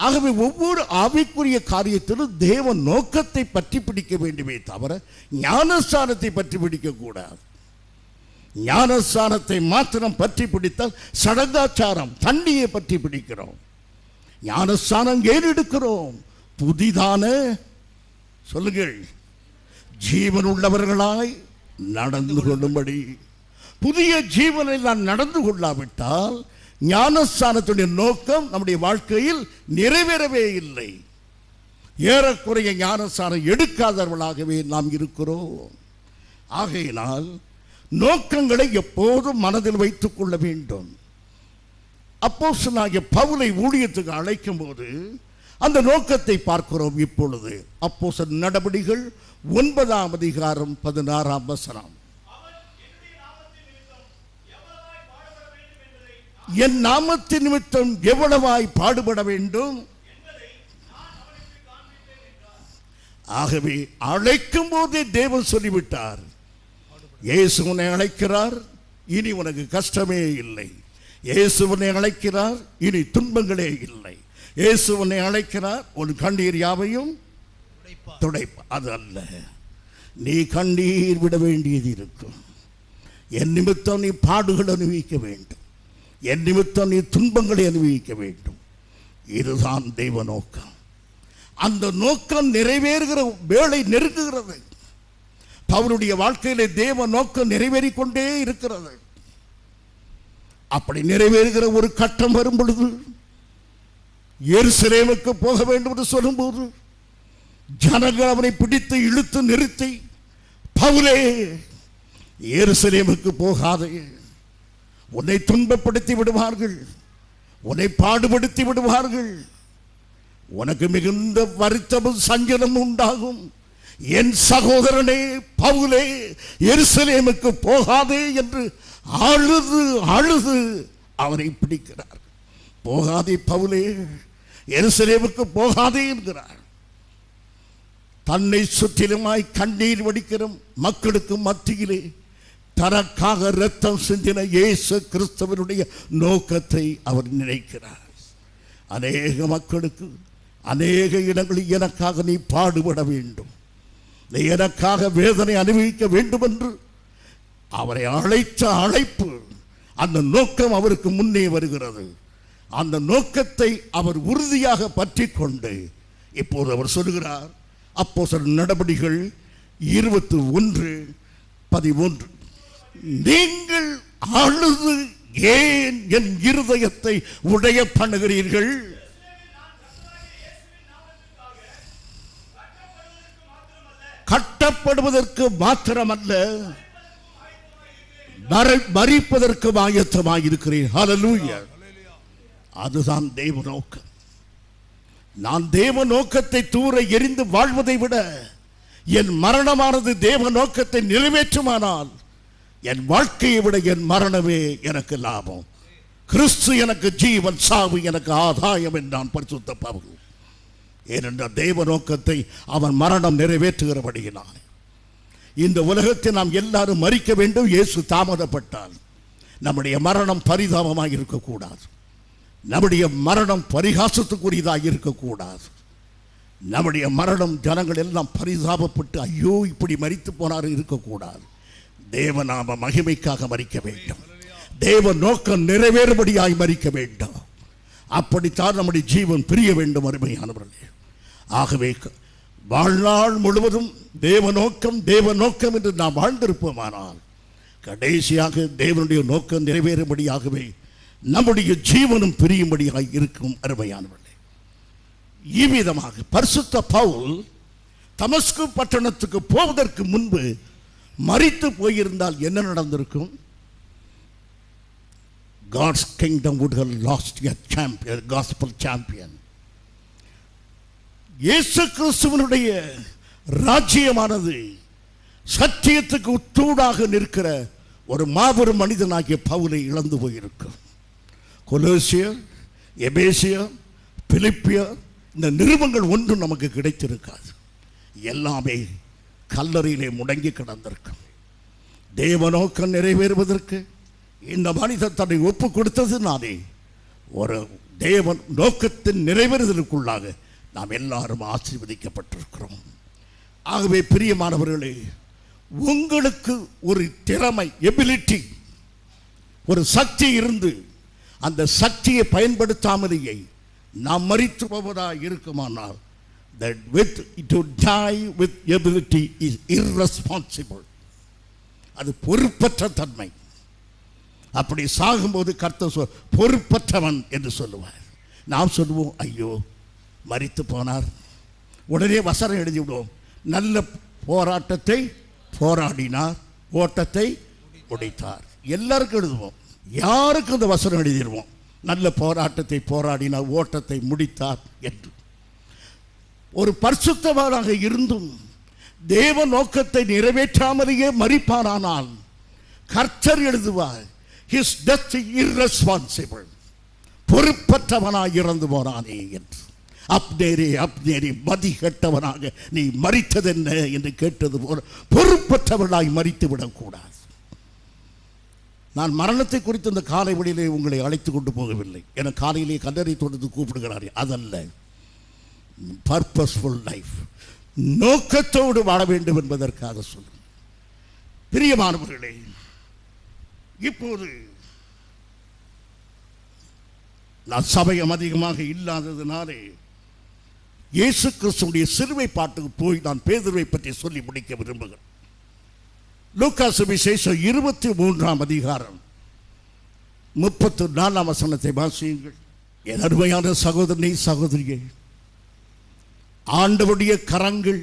ஆகவே ஒவ்வொரு ஆவிக்குரிய காரியத்திலும் தேவ நோக்கத்தை பற்றி பிடிக்க வேண்டுமே தவிர ஞானஸ்நானத்தை பற்றி பிடிக்க கூடாது. ஞானஸ்நானத்தை மாத்திரம் பற்றி பிடித்தால் சடங்காச்சாரம், தண்ணியை பற்றி பிடிக்கிறோம். ஞானஸ்நானம் ஏன் எடுக்கிறோம்? புதிதான, சொல்லுங்கள், ஜீவன் உள்ளவர்களாய் நடந்து கொள்ளும்படி. புதிய ஜீவனை நான் நடந்து கொள்ளாவிட்டால் ஞானஸ்நானத்துடைய நோக்கம் நம்முடைய வாழ்க்கையில் நிறைவேறவே இல்லை. ஏறக்குறைய ஞானஸ்நானம் எடுக்காதவர்களாகவே நாம் இருக்கிறோம். ஆகையினால் நோக்கங்களை எப்போதும் மனதில் வைத்துக் கொள்ள வேண்டும். அப்போஸ்தலனாகிய பவுலை ஊழியத்துக்கு அழைக்கும் போது அந்த நோக்கத்தை பார்க்கிறோம். இப்பொழுது அப்போஸ்தலர் நடபடிகள் 9ஆம் அதிகாரம் 16ஆம் வசனம். என் நாமத்தின் நிமித்தம் எவ்வளவாய் பாடுபட வேண்டும். ஆகவே அழைக்கும் போதே தேவன் சொல்லிவிட்டார், இயேசு உன்னை அழைக்கிறார், இனி உனக்கு கஷ்டமே இல்லை. இயேசு உன்னை அழைக்கிறார், இனி துன்பங்களே இல்லை. இயேசு உன்னை அழைக்கிறார், உன் கண்ணீர் யாவையும் துடைப்பார். அது அல்ல, நீ கண்ணீர் விட வேண்டியது இருக்கும். என் நிமித்தம் நீ பாடுகள் அனுபவிக்க வேண்டும், என் நிமித்தம் நீ துன்பங்களை அனுபவிக்க வேண்டும். இதுதான் தெய்வ நோக்கம். அந்த நோக்கம் நிறைவேறுகிற வேளை நெருங்குகிறது. பவுலுடைய வாழ்க்கையிலே தேவ நோக்கம் நிறைவேறிக்கொண்டே இருக்கிறது. அப்படி நிறைவேறுகிற ஒரு கட்டம் வரும் பொழுது, எருசலேமுக்கு போக வேண்டும் என்று சொல்லும்போது ஜனங்கள் அவனை பிடித்து இழுத்து நிறுத்தி, பவுலே எருசலேமுக்கு போகாதே, உன்னை துன்பப்படுத்தி விடுவார்கள், உன்னை பாடுபடுத்தி விடுவார்கள், உனக்கு மிகுந்த வருத்தமும் சஞ்சலமும் உண்டாகும். என் சகோதரனே பவுலே, எருசலேமுக்கு போகாதே என்று அழுது அழுது அவனை பிடிக்கிறார். போகாதே பவுலே, எருசலேமுக்கு போகாதே என்கிறார். தன்னை சுற்றிலுமாய் கண்ணீர் வடிக்கிற மக்களுக்கு மத்தியிலே தனக்காக இரத்தம் சிந்தின இயேசு கிறிஸ்துவனுடைய நோக்கத்தை அவர் நினைக்கிறார். அநேக மக்களுக்கு அநேக இடங்களில் எனக்காக நீ பாடுபட வேண்டும், நீ எனக்காக வேதனை அனுபவிக்க வேண்டும் என்று அவரை அழைத்த அழைப்பு, அந்த நோக்கம் அவருக்கு முன்னே வருகிறது. அந்த நோக்கத்தை அவர் உறுதியாக பற்றி கொண்டு இப்போது அவர் சொல்கிறார். அப்போஸ்தலர் நடபடிகள் 21:13, நீங்கள் அழுது ஏன் என் இருதயத்தை உடைய பண்ணுகிறீர்கள்? கட்டப்படுவதற்கு மாத்திரமல்ல, மரிப்பதற்கு ஆயத்தமாயிருக்கிறேன். ஹல்லேலூயா. அதுதான் தேவ நோக்கம். நான் தேவ நோக்கத்தை தூர எரிந்து வாழ்வதை விட என் மரணமானது தேவ நோக்கத்தை நிறைவேற்றுமானால் என் வாழ்க்கையை விட என் மரணமே எனக்கு லாபம். கிறிஸ்து எனக்கு ஜீவன், சாவு எனக்கு ஆதாயம் என்றான் பரிசுத்த பவுல். ஏனென்றால் தேவ நோக்கத்தை அவன் மரணம் நிறைவேற்றுகிறபடியினான். இந்த உலகத்தில் நாம் எல்லாரும் மரிக்க வேண்டும். இயேசு தாமதப்பட்டால் நம்முடைய மரணம் பரிதாபமாக இருக்கக்கூடாது, நம்முடைய மரணம் பரிகாசத்துக்குரியதாக இருக்கக்கூடாது. நம்முடைய மரணம் ஜனங்கள் எல்லாம் பரிதாபப்பட்டு ஐயோ இப்படி மரித்து போனார் இருக்கக்கூடாது. தேவநாம மகிமைக்காக மரிக்க வேண்டும், தேவ நோக்கம் நிறைவேறுபடியாய் மரிக்க வேண்டும். அப்படித்தான் நம்முடைய ஜீவன் பிரிய வேண்டும் அருமையானவர்களே. ஆகவே வாழ்நாள் முழுவதும் தேவ நோக்கம் தேவ நோக்கம் என்று நாம் வாழ்ந்திருப்போமானால் கடைசியாக தேவனுடைய நோக்கம் நிறைவேறும்படியாகவே நம்முடைய ஜீவனும் பிரியும்படியாக இருக்கும் அருமையானவர்களே. இவ்விதமாக பரிசுத்த பவுல் தமஸ்கு பட்டணத்துக்கு போவதற்கு முன்பு மரித்து போயிருந்தால் என்ன நடந்திருக்கும்? God's kingdom would have lost a champion, gospel champion. இயேசு கிறிஸ்துவினுடைய ராஜ்யமானது சத்தியத்துக்கு உத்தூடாக நிற்கிற ஒரு மாபெரும் மனிதனாகிய பவுலை இழந்து போயிருக்கும். கொலோசியர், எபேசியர், பிலிப்பியர் இந்த நிருபங்கள் ஒன்றும் நமக்கு கிடைத்திருக்காது. எல்லாமே கல்லறையிலே முடங்கி கிடந்திருக்கும். தேவ நோக்கம் நிறைவேறுவதற்கு இந்த மனிதன் தன்னை ஒப்பு கொடுத்ததுனாலே ஒரு தேவன் நோக்கத்தின் நிறைவேறுதலுக்குள்ளாக நாம் எல்லாரும் ஆசீர்வதிக்கப்பட்டிருக்கிறோம். ஆகவே பிரியமானவர்களே, உங்களுக்கு ஒரு திறமை, எபிலிட்டி, ஒரு சக்தி இருந்து அந்த சக்தியை பயன்படுத்தாமலேயே நாம் மரித்து போவதாக இருக்குமானால் that to die with ability is irresponsible. அது பொறுப்பற்ற தன்மை. அப்படி சாகும்போது கர்த்தர் பொறுப்பற்றவன் என்று சொல்லுவார். நாம் சொல்லுவோம் ஐயோ மரித்து போனார், உடனே வசனம் எழுதி விடுவோம். நல்ல போராட்டத்தை போராடினார், ஓட்டத்தை முடித்தார். எல்லாருக்கும் எழுதுவோம், யாருக்கும் அந்த வசனம் எழுதிடுவோம். நல்ல போராட்டத்தை போராடினார், ஓட்டத்தை முடித்தார் என்று. ஒரு பரிசுத்தவானாக இருந்தும் தேவ நோக்கத்தை நிறைவேற்றாமலேயே மரிப்பானால் கர்த்தர் எழுதுவார் his death is irresponsible, பொறுப்பற்றவனாய் இறந்து போனானே என்று. அப்னேரே அப்னேரே, மதி கெட்டவனாக நீ மரித்ததென்ன என்று கேட்டது போல பொறுப்பற்றவனாய் மரித்து விடக்கூடாது. நான் மரணத்தை குறித்து இந்த காலை வழியிலே உங்களை அழைத்து கொண்டு போகவில்லை. என காலையிலே கல்லறை தொடர்ந்து கூப்பிடுகிறாரே, அதல்ல. பர்பஸ்ஃபுல் லைஃப், நோக்கத்தோடு வாழ வேண்டும் என்பதற்காக சொல்லும். பிரியமானவர்களே, இப்போது நான் சமயம் அதிகமாக இல்லாததினாலே இயேசு கிறிஸ்துவுடைய சிலுவை பாட்டுக்கு போய் நான் பேதுருவை பற்றி சொல்லி முடிக்க விரும்புகிறேன். லூக்கா சுவிசேஷம் 23ஆம் அதிகாரம் 34 வசனத்தை வாசியுங்கள். என் அருமையான சகோதரனே சகோதரியே, ஆண்டவருடைய கரங்கள்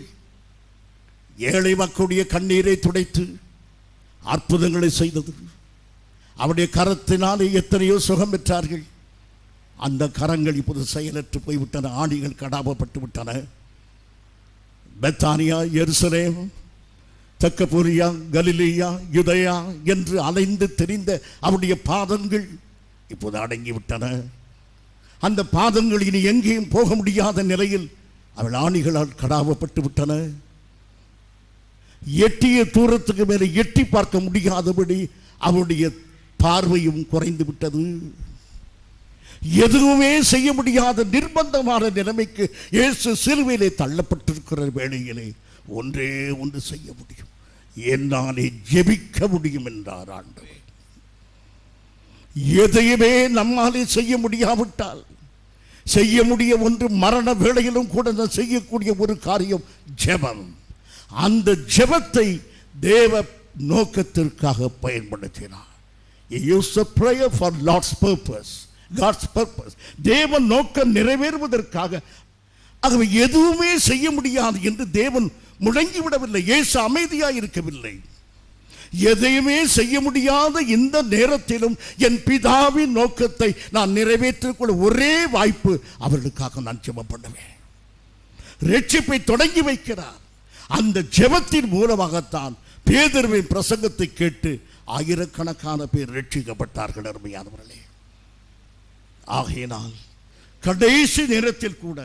ஏழை மக்களுடைய கண்ணீரை துடைத்து அற்புதங்களை செய்தது. அவருடைய கரத்தினாலே எத்தனையோ சுகம் பெற்றார்கள். அந்த கரங்கள் இப்போது செயலற்று போய்விட்டன. ஆணிகள் கடாபப்பட்டு விட்டன. பெத்தானியா, எருசலேம், தெக்கப்பூரியா, கலிலேயா, யூதேயா என்று அலைந்து தெரிந்த அவருடைய பாதங்கள் இப்போது அடங்கிவிட்டன. அந்த பாதங்கள் இனி எங்கேயும் போக முடியாத நிலையில் அவள் ஆணிகளால் கடாவப்பட்டு விட்டன. எட்டிய தூரத்துக்கு மேலே எட்டி பார்க்க முடியாதபடி அவருடைய பார்வையும் குறைந்து விட்டது. எதுவுமே செய்ய முடியாத நிர்பந்தமான நிலைமைக்கு இயேசு சிலுவையிலே தள்ளப்பட்டிருக்கிற வேளையிலே ஒன்றே ஒன்று செய்ய முடியும், என்னாலே ஜெபிக்க முடியும் என்றார் ஆண்டவர். எதையுமே நம்மாலே செய்ய முடியாவிட்டால் செய்ய முடிய ஒன்று மரண வேளையிலும் கூட நான் செய்யக்கூடிய ஒரு காரியம் ஜெபம். அந்த ஜெபத்தை தேவ நோக்கத்திற்காக பயன்படுத்தினார். He used a prayer for Lord's purpose, God's purpose. தேவ நோக்கம் நிறைவேறுவதற்காக. ஆகவே எதுவுமே செய்ய முடியாது என்று தேவன் முழங்கிவிடவில்லை. இயேசு அமைதியாக இருக்கவில்லை. எதையுமே செய்ய முடியாத இந்த நேரத்திலும் என் பிதாவின் நோக்கத்தை நான் நிறைவேற்றிக்கொள்ள ஒரே வாய்ப்பு அவர்களுக்காக நான் ஜெபம் பண்ணுவேன். ரட்சிப்பை தொடங்கி வைக்கிறார். அந்த ஜெபத்தின் மூலமாகத்தான் பேதுருவின் பிரசங்கத்தை கேட்டு ஆயிரக்கணக்கான பேர் ரட்சிக்கப்பட்டார்கள். அருமையானவர்களே, ஆகையினால் கடைசி நேரத்தில் கூட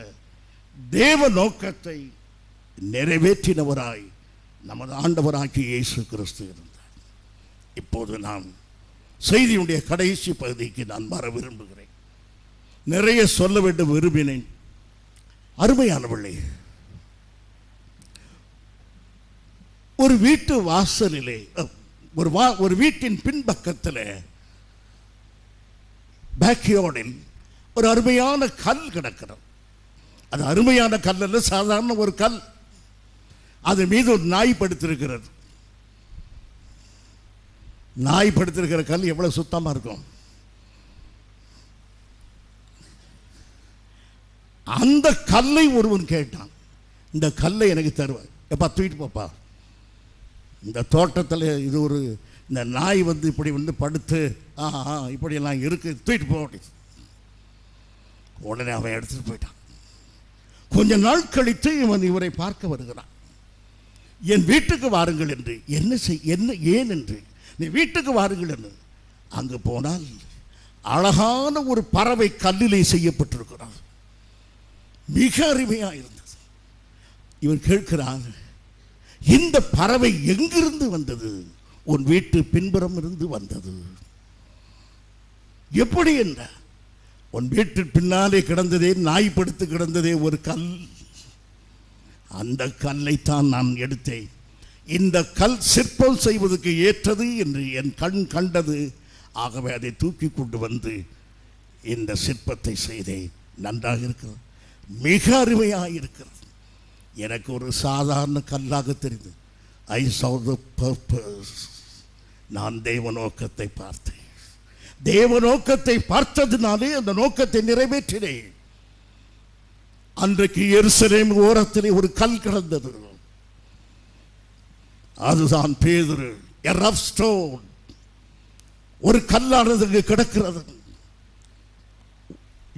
தேவ நோக்கத்தை நிறைவேற்றினவராய் நமது ஆண்டவராகிய இயேசு கிறிஸ்து இருந்தார். இப்போது நான் செய்தியுடைய கடைசி பகுதிக்கு நான் வர விரும்புகிறேன். நிறைய சொல்ல வேண்டும் விரும்பினேன். அருமையானவர்களே, ஒரு வீட்டு வாசலிலே ஒரு வீட்டின் பின்பக்கத்தில் பேக்யார்டில் ஒரு அருமையான கல் கிடக்கிறது. அது அருமையான கல் அல்ல, சாதாரண ஒரு கல். அது மீது ஒரு நாய் படுத்திருக்கிறது. நாய் படுத்திருக்கிற கல் எவ்வளவு சுத்தமாக இருக்கும். அந்த கல்லை ஒருவன் கேட்டான், இந்த கல்லை எனக்கு தருவாய் எப்பா, தூக்கிட்டு போப்பா. இந்த தோட்டத்தில் இது ஒரு இந்த நாய் இப்படி படுத்து இப்படியெல்லாம் இருக்கு, தூக்கிட்டு போக. உடனே அவன் எடுத்துட்டு போயிட்டான். கொஞ்ச நாள் கழித்து இவரை பார்க்க வருகிறான். என் வீட்டுக்கு வாருங்கள் என்று. ஏன் என்று, நீ வீட்டுக்கு வாருங்கள் என்று. அங்கு போனால் அழகான ஒரு பறவை கல்லிலே செய்யப்பட்டிருக்கிறார். மிக அருமையாக இருந்தது. இவன் கேட்கிறான், இந்த பறவை எங்கிருந்து வந்தது? உன் வீட்டு பின்புறம் இருந்து வந்தது. எப்படி என்ற, உன் வீட்டு பின்னாலே கிடந்ததே, நாய் படுத்து கிடந்ததே ஒரு கல். அந்த கல்லைத்தான் நான் எடுத்தேன். இந்த கல் சிற்பம் செய்வதற்கு ஏற்றது என்று என் கண் கண்டது. ஆகவே அதை தூக்கி கொண்டு வந்து இந்த சிற்பத்தை செய்தேன். நன்றாக இருக்கிறது, மிக அருமையாக இருக்கிறது. எனக்கு ஒரு சாதாரண கல்லாக தெரிந்தது. ஐ saw the purpose. நான் தேவ நோக்கத்தை பார்த்தேன். தேவ நோக்கத்தை பார்த்ததினாலே அந்த நோக்கத்தை நிறைவேற்றினேன். அன்றைக்கு எருசலேம் ஓரத்திலே ஒரு கல் கிடந்தது. அதுதான் பேதுரு. a rough stone. ஒரு கல்லானது அங்கு கிடக்கிறது.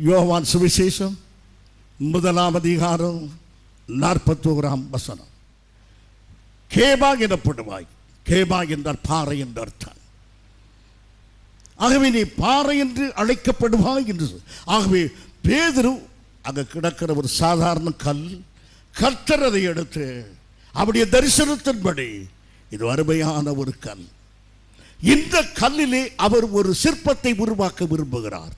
யோவான் சுவிசேஷம் 1 அதிகாரம் 41 வசனம். கேபா எனப்படுவாய். கேபா என்றால் பாறை என்று அர்த்தம். ஆகவே நீ பாறை என்று அழைக்கப்படுவாய் என்று. ஆகவே பேதுரு அங்க கிடக்கிற ஒரு சாதாரண கல். கர்த்தர் அதை எடுத்து அவருடைய தரிசனத்தின்படி இது அருமையான ஒரு கல். இந்த கல்லிலே அவர் ஒரு சிற்பத்தை உருவாக்க விரும்புகிறார்.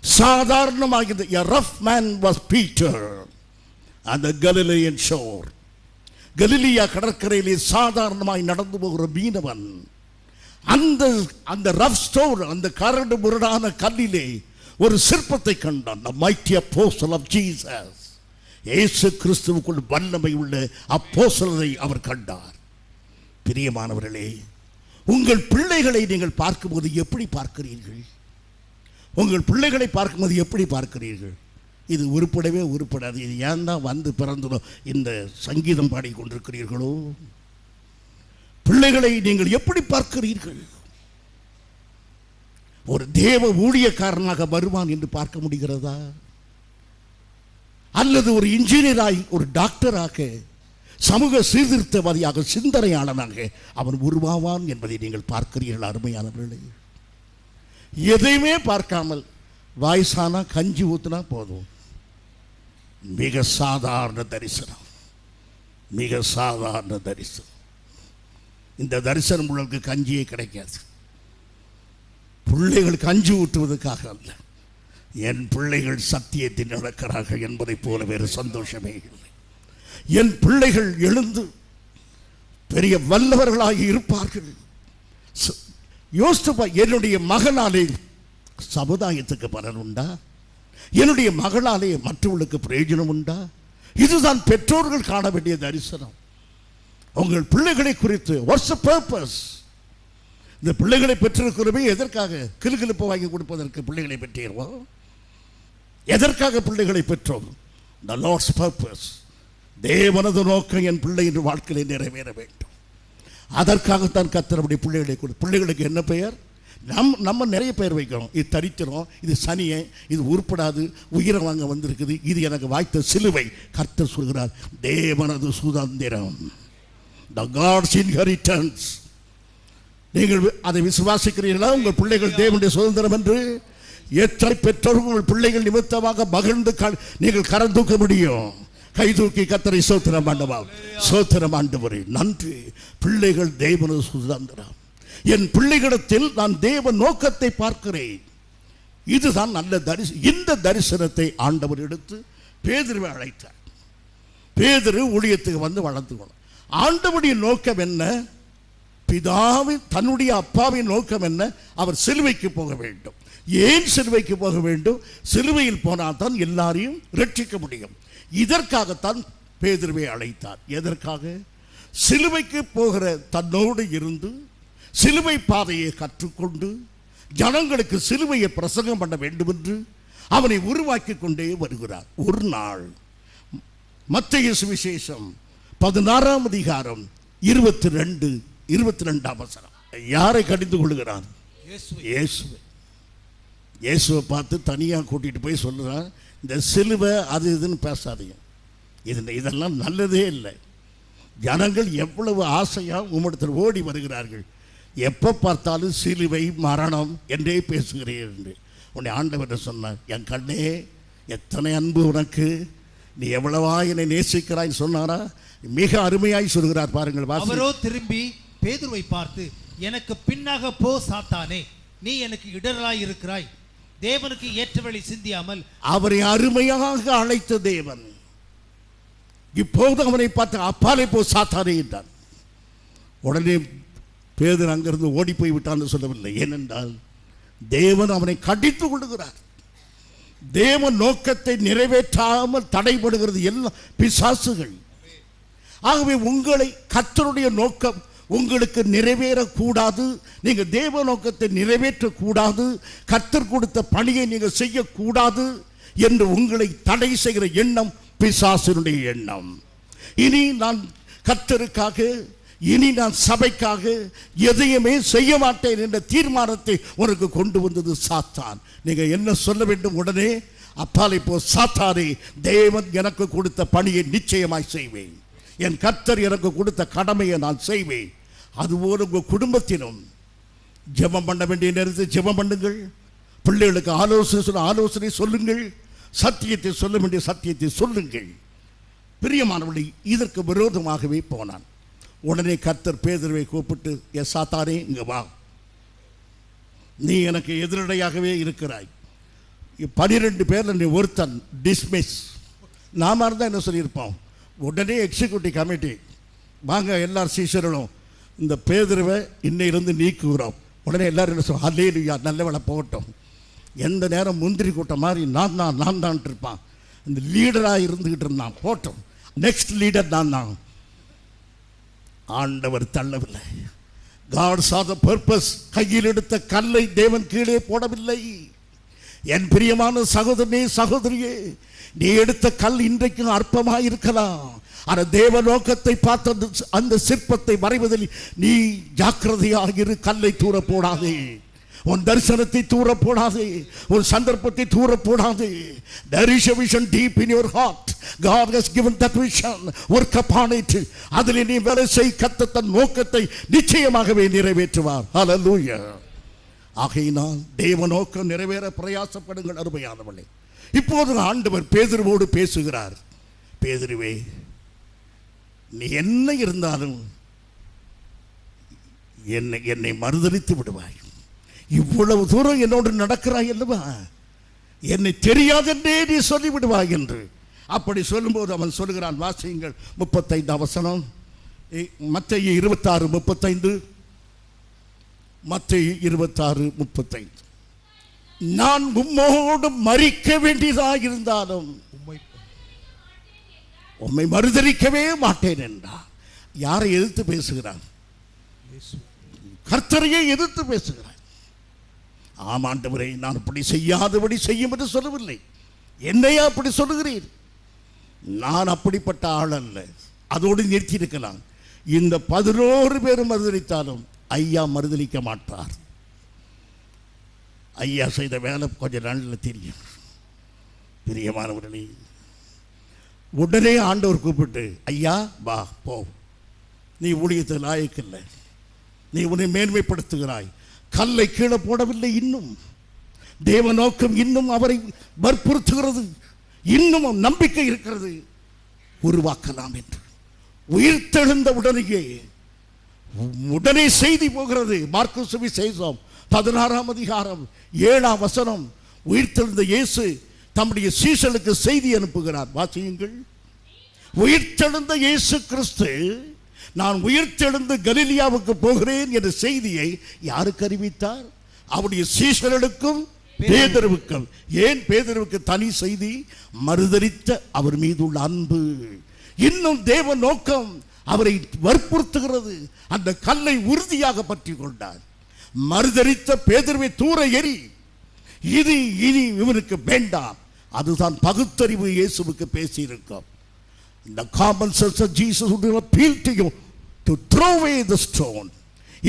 சாதாரணமாக a rough man was Peter on the Galilean shore. Galilee கடற்கரையிலே சாதாரணமாய் நடந்து போகிற மீனவன் அந்த ரஃப் ஸ்டோன், அந்த கரடு முரடான கல்லிலே ஒரு சிற்பத்தை கண்டான். the mighty apostle of Jesus. இயேசு கிறிஸ்துவுக்குள் வல்லமை உள்ள அப்போஸ்தலரை அவர் கண்டார். பிரியமானவர்களே, உங்கள் பிள்ளைகளை நீங்கள் பார்க்கும்போது எப்படி பார்க்கிறீர்கள்? உங்கள் பிள்ளைகளை பார்க்கும்போது எப்படி பார்க்கிறீர்கள்? இது உருப்படவே உருப்படாது. இது ஏன் தான் வந்து பிறந்ததோ இந்த சங்கீதம் பாடிக்கொண்டிருக்கிறீர்களோ? பிள்ளைகளை நீங்கள் எப்படி பார்க்கிறீர்கள்? ஒரு தேவ ஊழியக்காரனாக வருவான் என்று பார்க்க முடிகிறதா? அல்லது ஒரு இன்ஜினியராய், ஒரு டாக்டராக, சமூக சீர்திருத்தவாதியாக, சிந்தனையாளனாக அவன் உருவாவான் என்பதை நீங்கள் பார்க்கிறீர்கள் அருமையானவர்களே? எதையுமே பார்க்காமல் வாய்ஸானா கஞ்சி ஊத்துனா போதும். மிக சாதாரண தரிசனம், மிக சாதாரண தரிசனம். இந்த தரிசனம் உங்களுக்கு கஞ்சியே கிடைக்காது. பிள்ளைகள் கஞ்சி ஊற்றுவதற்காக அல்ல, என் பிள்ளைகள் சத்தியத்தில் நடக்கிறார்கள் என்பதை போல வேறு சந்தோஷமே இல்லை. என் பிள்ளைகள் எழுந்து பெரிய வல்லவர்களாகி இருப்பார்கள். யோசிப்பா, என்னுடைய மகனாலே சமுதாயத்துக்கு பலன் உண்டா? என்னுடைய மகளாலே மற்றவர்களுக்கு பிரயோஜனம் உண்டா? இதுதான் பெற்றோர்கள் காண வேண்டிய தரிசனம். உங்கள் பிள்ளைகளை குறித்து வாட்ஸ் தி பர்பஸ்? இந்த பிள்ளைகளை பெற்றிருக்கிறோமே எதற்காக? கிளுகிளுப்பு வாங்கி கொடுப்பதற்கு பிள்ளைகளை பெற்றோம். எதற்காக பிள்ளைகளை பெற்றோம்? தி லார்ட்ஸ் பர்பஸ். தேவனது நோக்கம் என் பிள்ளையின் வாழ்க்கையை நிறைவேற வேண்டும். அதற்காகத்தான் கர்த்தருடைய பிள்ளைகளை பிள்ளைகளுக்கு என்ன பெயர்? நம்ம நிறைய பெயர் வைக்கிறோம். இது தரித்திரம், இது சனியை, இது உருப்படாது, உயிரை வாங்க வந்திருக்குது, இது எனக்கு வாய்த்த சிலுவை. கர்த்தர் சொல்கிறார், தேவனது சுதந்திரம், தி காட்ஸ் இன்ஹெரிட்டன்ஸ். நீங்கள் அதை விசுவாசிக்கிறீர்களா? உங்கள் பிள்ளைகள் தேவனுடைய சுதந்திரம் என்று? எத்தனை பெற்றோர்கள் உங்கள் பிள்ளைகள் நிமித்தமாக மகிழ்ந்து நீங்கள் கரம் தூக்க முடியும்? கை தூக்கி கர்த்தரை ஸ்தோத்திரம் ஆண்டவா, ஸ்தோத்திரம் ஆண்டவரே, நன்றி. பிள்ளைகள் தேவனது சுதந்திரம். என் பிள்ளைகளிடத்தில் நான் தேவ நோக்கத்தை பார்க்கிறேன். இதுதான் நல்ல தரிசனம். இந்த தரிசனத்தை ஆண்டவர் எடுத்து பேதுருவை அழைத்தார். பேதுரு ஊழியத்துக்கு வந்து வளர்த்துக்கணும். ஆண்டவருடைய நோக்கம் என்ன? பிதாவின், தன்னுடைய அப்பாவின் நோக்கம் என்ன? அவர் சிலுவைக்கு போக வேண்டும். ஏன் சிலுவைக்கு போக வேண்டும்? சிலுவையில் போனால் தான் எல்லாரையும் ரட்சிக்க முடியும். இதற்காகத்தான் பேதுருவை அழைத்தார். எதற்காக? சிலுவைக்கு போகிற தன்னோடு இருந்து சிலுவை பாதையை கற்றுக்கொண்டு ஜனங்களுக்கு சிலுவையை பிரசங்கம் பண்ண வேண்டும் என்று அவனை உருவாக்கி கொண்டே வருகிறார். ஒரு நாள் மத்தேயு சுவிசேஷம் 16ஆம் அதிகாரம் 22ஆம் வசனம். யாரை கடிந்து கொள்கிறான்? இயேசுவை. இயேசுவை பார்த்து தனியாக கூட்டிட்டு போய் சொல்லுறான், இந்த சிலுவை அது இதுன்னு பேசாதீங்க, இதெல்லாம் நல்லதே இல்லை. ஜனங்கள் எவ்வளவு ஆசையாக உம்மிடத்தில் ஓடி வருகிறார்கள், எப்போ பார்த்தாலும் சிலுவை மரணம் என்றே பேசுகிறீர்கள் என்று. உன்னை ஆண்டவர் சொன்னார், என் கண்ணே எத்தனை அன்பு உனக்கு, நீ எவ்வளவா என்னை நேசிக்கிறாய் சொன்னாரா? மிக அருமையாய் சொல்கிறார் பாருங்கள். அவரோ திரும்பி பேதுருவை பார்த்து, எனக்கு பின்னாக போ சாத்தானே, நீ எனக்கு இடரலாய் இருக்கிறாய், தேவனுக்கு ஏற்ற வழி சிந்தியாமல். அவரை அருமையாக அழைத்த தேவன் இப்போது அவனை பார்த்து அப்பாலே போ சாத்தானே என்றான். உடனே பேதுரு அங்கிருந்து ஓடி போய் விட்டான்னு சொல்லவில்லை. ஏனென்றால் தேவன் அவனை கடித்து கொள்ளுகிறார். தேவ நோக்கத்தை நிறைவேற்றாமல் தடைபடுகிறது எல்லாம் பிசாசுகள். ஆகவே உங்களை கர்த்தருடைய நோக்கம் உங்களுக்கு நிறைவேறக்கூடாது, நீங்கள் தேவ நோக்கத்தை நிறைவேற்றக்கூடாது, கர்த்தர் கொடுத்த பணியை நீங்கள் செய்யக்கூடாது என்று உங்களை தடை செய்கிற எண்ணம் பிசாசினுடைய எண்ணம். இனி நான் கர்த்தருக்காக, இனி நான் சபைக்காக எதையுமே செய்ய மாட்டேன் என்ற தீர்மானத்தை உனக்கு கொண்டு வந்தது சாத்தான். நீங்க என்ன சொல்ல வேண்டும்? உடனே அப்பாலை போ சாத்தானே, தேவன் எனக்கு கொடுத்த பணியை நிச்சயமாய் செய்வேன், என் கர்த்தர் எனக்கு கொடுத்த கடமையை நான் செய்வேன். அதுபோல உங்கள் குடும்பத்திலும் ஜெபம் பண்ண வேண்டிய நேரத்தில் ஜெபம் பண்ணுங்கள், பிள்ளைகளுக்கு ஆலோசனை சொல்லுங்கள், சத்தியத்தை சொல்ல வேண்டிய சத்தியத்தை சொல்லுங்கள். பிரியமானவர்களே, இதற்கு விரோதமாகவே போனான். உடனே கர்த்தர் பேதுருவை கூப்பிட்டு, எஸ் சாத்தானே இங்க வா, நீ எனக்கு எதிரடையாகவே இருக்கிறாய். 12 பேர்ல நீ ஒருத்தன் டிஸ்மிஸ். நாம இருந்தால் என்ன சொல்லியிருப்போம்? உடனே எக்ஸிக்யூட்டிவ் கமிட்டி வாங்க, எல்லாரும் சீஷர்களும் இந்த பேதுருவை இன்னையிலிருந்து நீக்குகிறோம். உடனே எல்லாரும் என்ன சொல்லுவோம்? அல்லேலூயா, நல்ல வேலை போகட்டும். எந்த நேரம் முந்திரி கூட்டம் மாதிரி நான் தான் இருப்பான், இந்த லீடராக இருந்துக்கிட்டு இருந்தான், போட்டோம், நெக்ஸ்ட் லீடர் நான் தான். ஆண்டவர் தள்ளவில்லை. God saw the purpose. கையில் எடுத்த கல்லை தேவன் கீழே போடவில்லை. என் பிரியமான சகோதரனே சகோதரியே, நீ எடுத்த கல் இன்றைக்கும் அற்பமாக இருக்கலாம். ஆனால் தேவ நோக்கத்தை பார்த்த அந்த சிற்பத்தை வரைவதில் நீ ஜாக்கிரதையாக இரு. கல்லை தூர போடாதே, உன் தரிசனத்தை தூர போடாதே, உன் சந்தர்ப்பத்தை தூர போடாதே. There is a vision deep in your heart. God has given that vision. Work upon it. அதில் நீ வேலை செய். கர்த்தர் தன் நோக்கத்தை நிச்சயமாகவே நிறைவேற்றுவார். Hallelujah. ஆகையினால் தேவ நோக்கம் நிறைவேற பிரயாசப்படுங்கள் அருமையானவர்களே. இப்போது ஆண்டவர் பேதுருவோடு பேசுகிறார். பேதுருவே, நீ என்ன இருந்தாலும் என்னை மறுதலித்து விடுவாய். இவ்வளவு தூரம் என்னோடு நடக்கிறாய் அல்லவா, என்னை தெரியாதென்றே நீ சொல்லிவிடுவாய் என்று. அப்படி சொல்லும்போது அவன் சொல்லுகிறான். வாசியுங்கள் 35 வசனம், மத்தேயு 26:35. மத்தேயு 26:35. நான் உம்மோடு மரிக்க வேண்டியதாக இருந்தாலும் உம்மை மறுதலிக்கவே மாட்டேன் என்றார். யாரை எதிர்த்து பேசுகிறான்? கர்த்தரையே எதிர்த்து பேசுகிறான். ஆமாண்டவரே, நான் அப்படி செய்யாதபடி செய்யும் என்று சொல்லவில்லை. என்னையா அப்படி சொல்லுகிறீர்? நான் அப்படிப்பட்ட ஆள் அல்ல. அதோடு நிறுத்தி இருக்கலாம். இந்த 11 பேரும் மறுதலித்தாலும் ஐயா மறுதலிக்க மாட்டார். ஐயா செய்த வேலை கொஞ்சம் நாளில் தெரியும். பிரியமானவர்களே, உடனே ஆண்டவர் கூப்பிட்டு, ஐயா வா போ, நீ ஊழியத்தில் லாயக்கில்லை, நீ உன்னை மேன்மைப்படுத்துகிறாய். கல்லை கீழே போடவில்லை. இன்னும் தேவ நோக்கம் இன்னும் அவரை வற்புறுத்துகிறது. இன்னும் நம்பிக்கை இருக்கிறது, உருவாக்கலாம் என்று. உயிர்த்தெழுந்த உடனே செய்தி போகிறது. மார்க்கு சுவிசேஷம் 16ஆம் அதிகாரம் 7ஆம் வசனம். உயிர்த்தெழுந்த இயேசு தம்முடைய சீஷர்களுக்கு செய்தி அனுப்புகிறார். வாசியுங்கள். உயிர்த்தெழுந்த இயேசு கிறிஸ்து, நான் உயிர்த்தெழுந்து கலிலியாவுக்கு போகிறேன் என்ற செய்தியை யாருக்கு அறிவித்தார்? அவருடைய சீஷர்களுக்கும் பேதுருவுக்கும். ஏன் பேதுருவுக்கு தனி செய்தி? மறுதலித்த அவர் மீது உள்ள அன்பு. இன்னும் தேவ நோக்கம் அவரை வற்புறுத்துகிறது. அந்த கல்லை உறுதியாக பற்றி கொண்டார். மறுதலித்த பேதுருவை தூர எறி, இது இனி இவனுக்கு வேண்டாம். அதுதான் பகுத்தறிவு இயேசுவுக்கு பேசியிருக்கும். The common sense of Jesus would appeal to you to throw away the stone.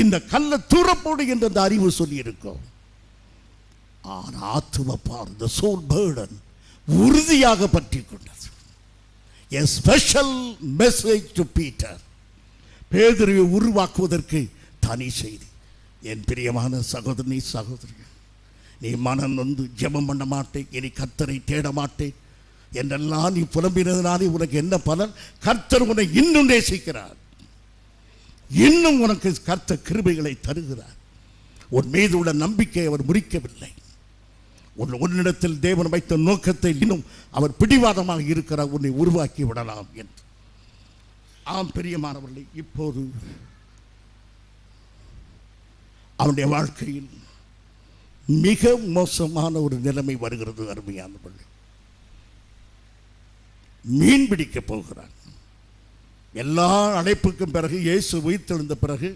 இந்த கல்லை தூரப்போடு என்ற அந்த அறிவு சொல்லி இருக்கும். ஆனால் ஆத்துமப்பார், the soul burden, உறுதியாக பற்றி கொண்டது. A special message to Peter. பேதுருவை உருவாக்குவதற்கு தனி செய்தி. என் பிரியமான சகோதரனே சகோதரி, நீ மனம் நொந்து ஜெபம் பண்ண மாட்டேன், இனி கர்த்தரை தேட மாட்டேன் என்றெல்லாம் நீ புலம்பினதுனாலே உனக்கு என்ன பலன்? கர்த்தர் உன்னை இன்னும் நேசிக்கிறார். இன்னும் உனக்கு கர்த்தர் கிருபைகளை தருகிறார். உன் மீது உள்ள நம்பிக்கை அவர் முறிக்கவில்லை. உன்னிடத்தில் தேவன் வைத்த நோக்கத்தை இன்னும் அவர் பிடிவாதமாக இருக்கிறார். உன்னை உருவாக்கி விடலாம் என்று. ஆம் பிரியமானவர்களே, இப்போது அவனுடைய வாழ்க்கையில் மிக மோசமான ஒரு நிலைமை வருகிறது. அருமையானவர்களே, மீன் பிடிக்க போகிறான். எல்லா அழைப்புக்கும் பிறகு, இயேசு உயிர்த்தெழுந்த பிறகு,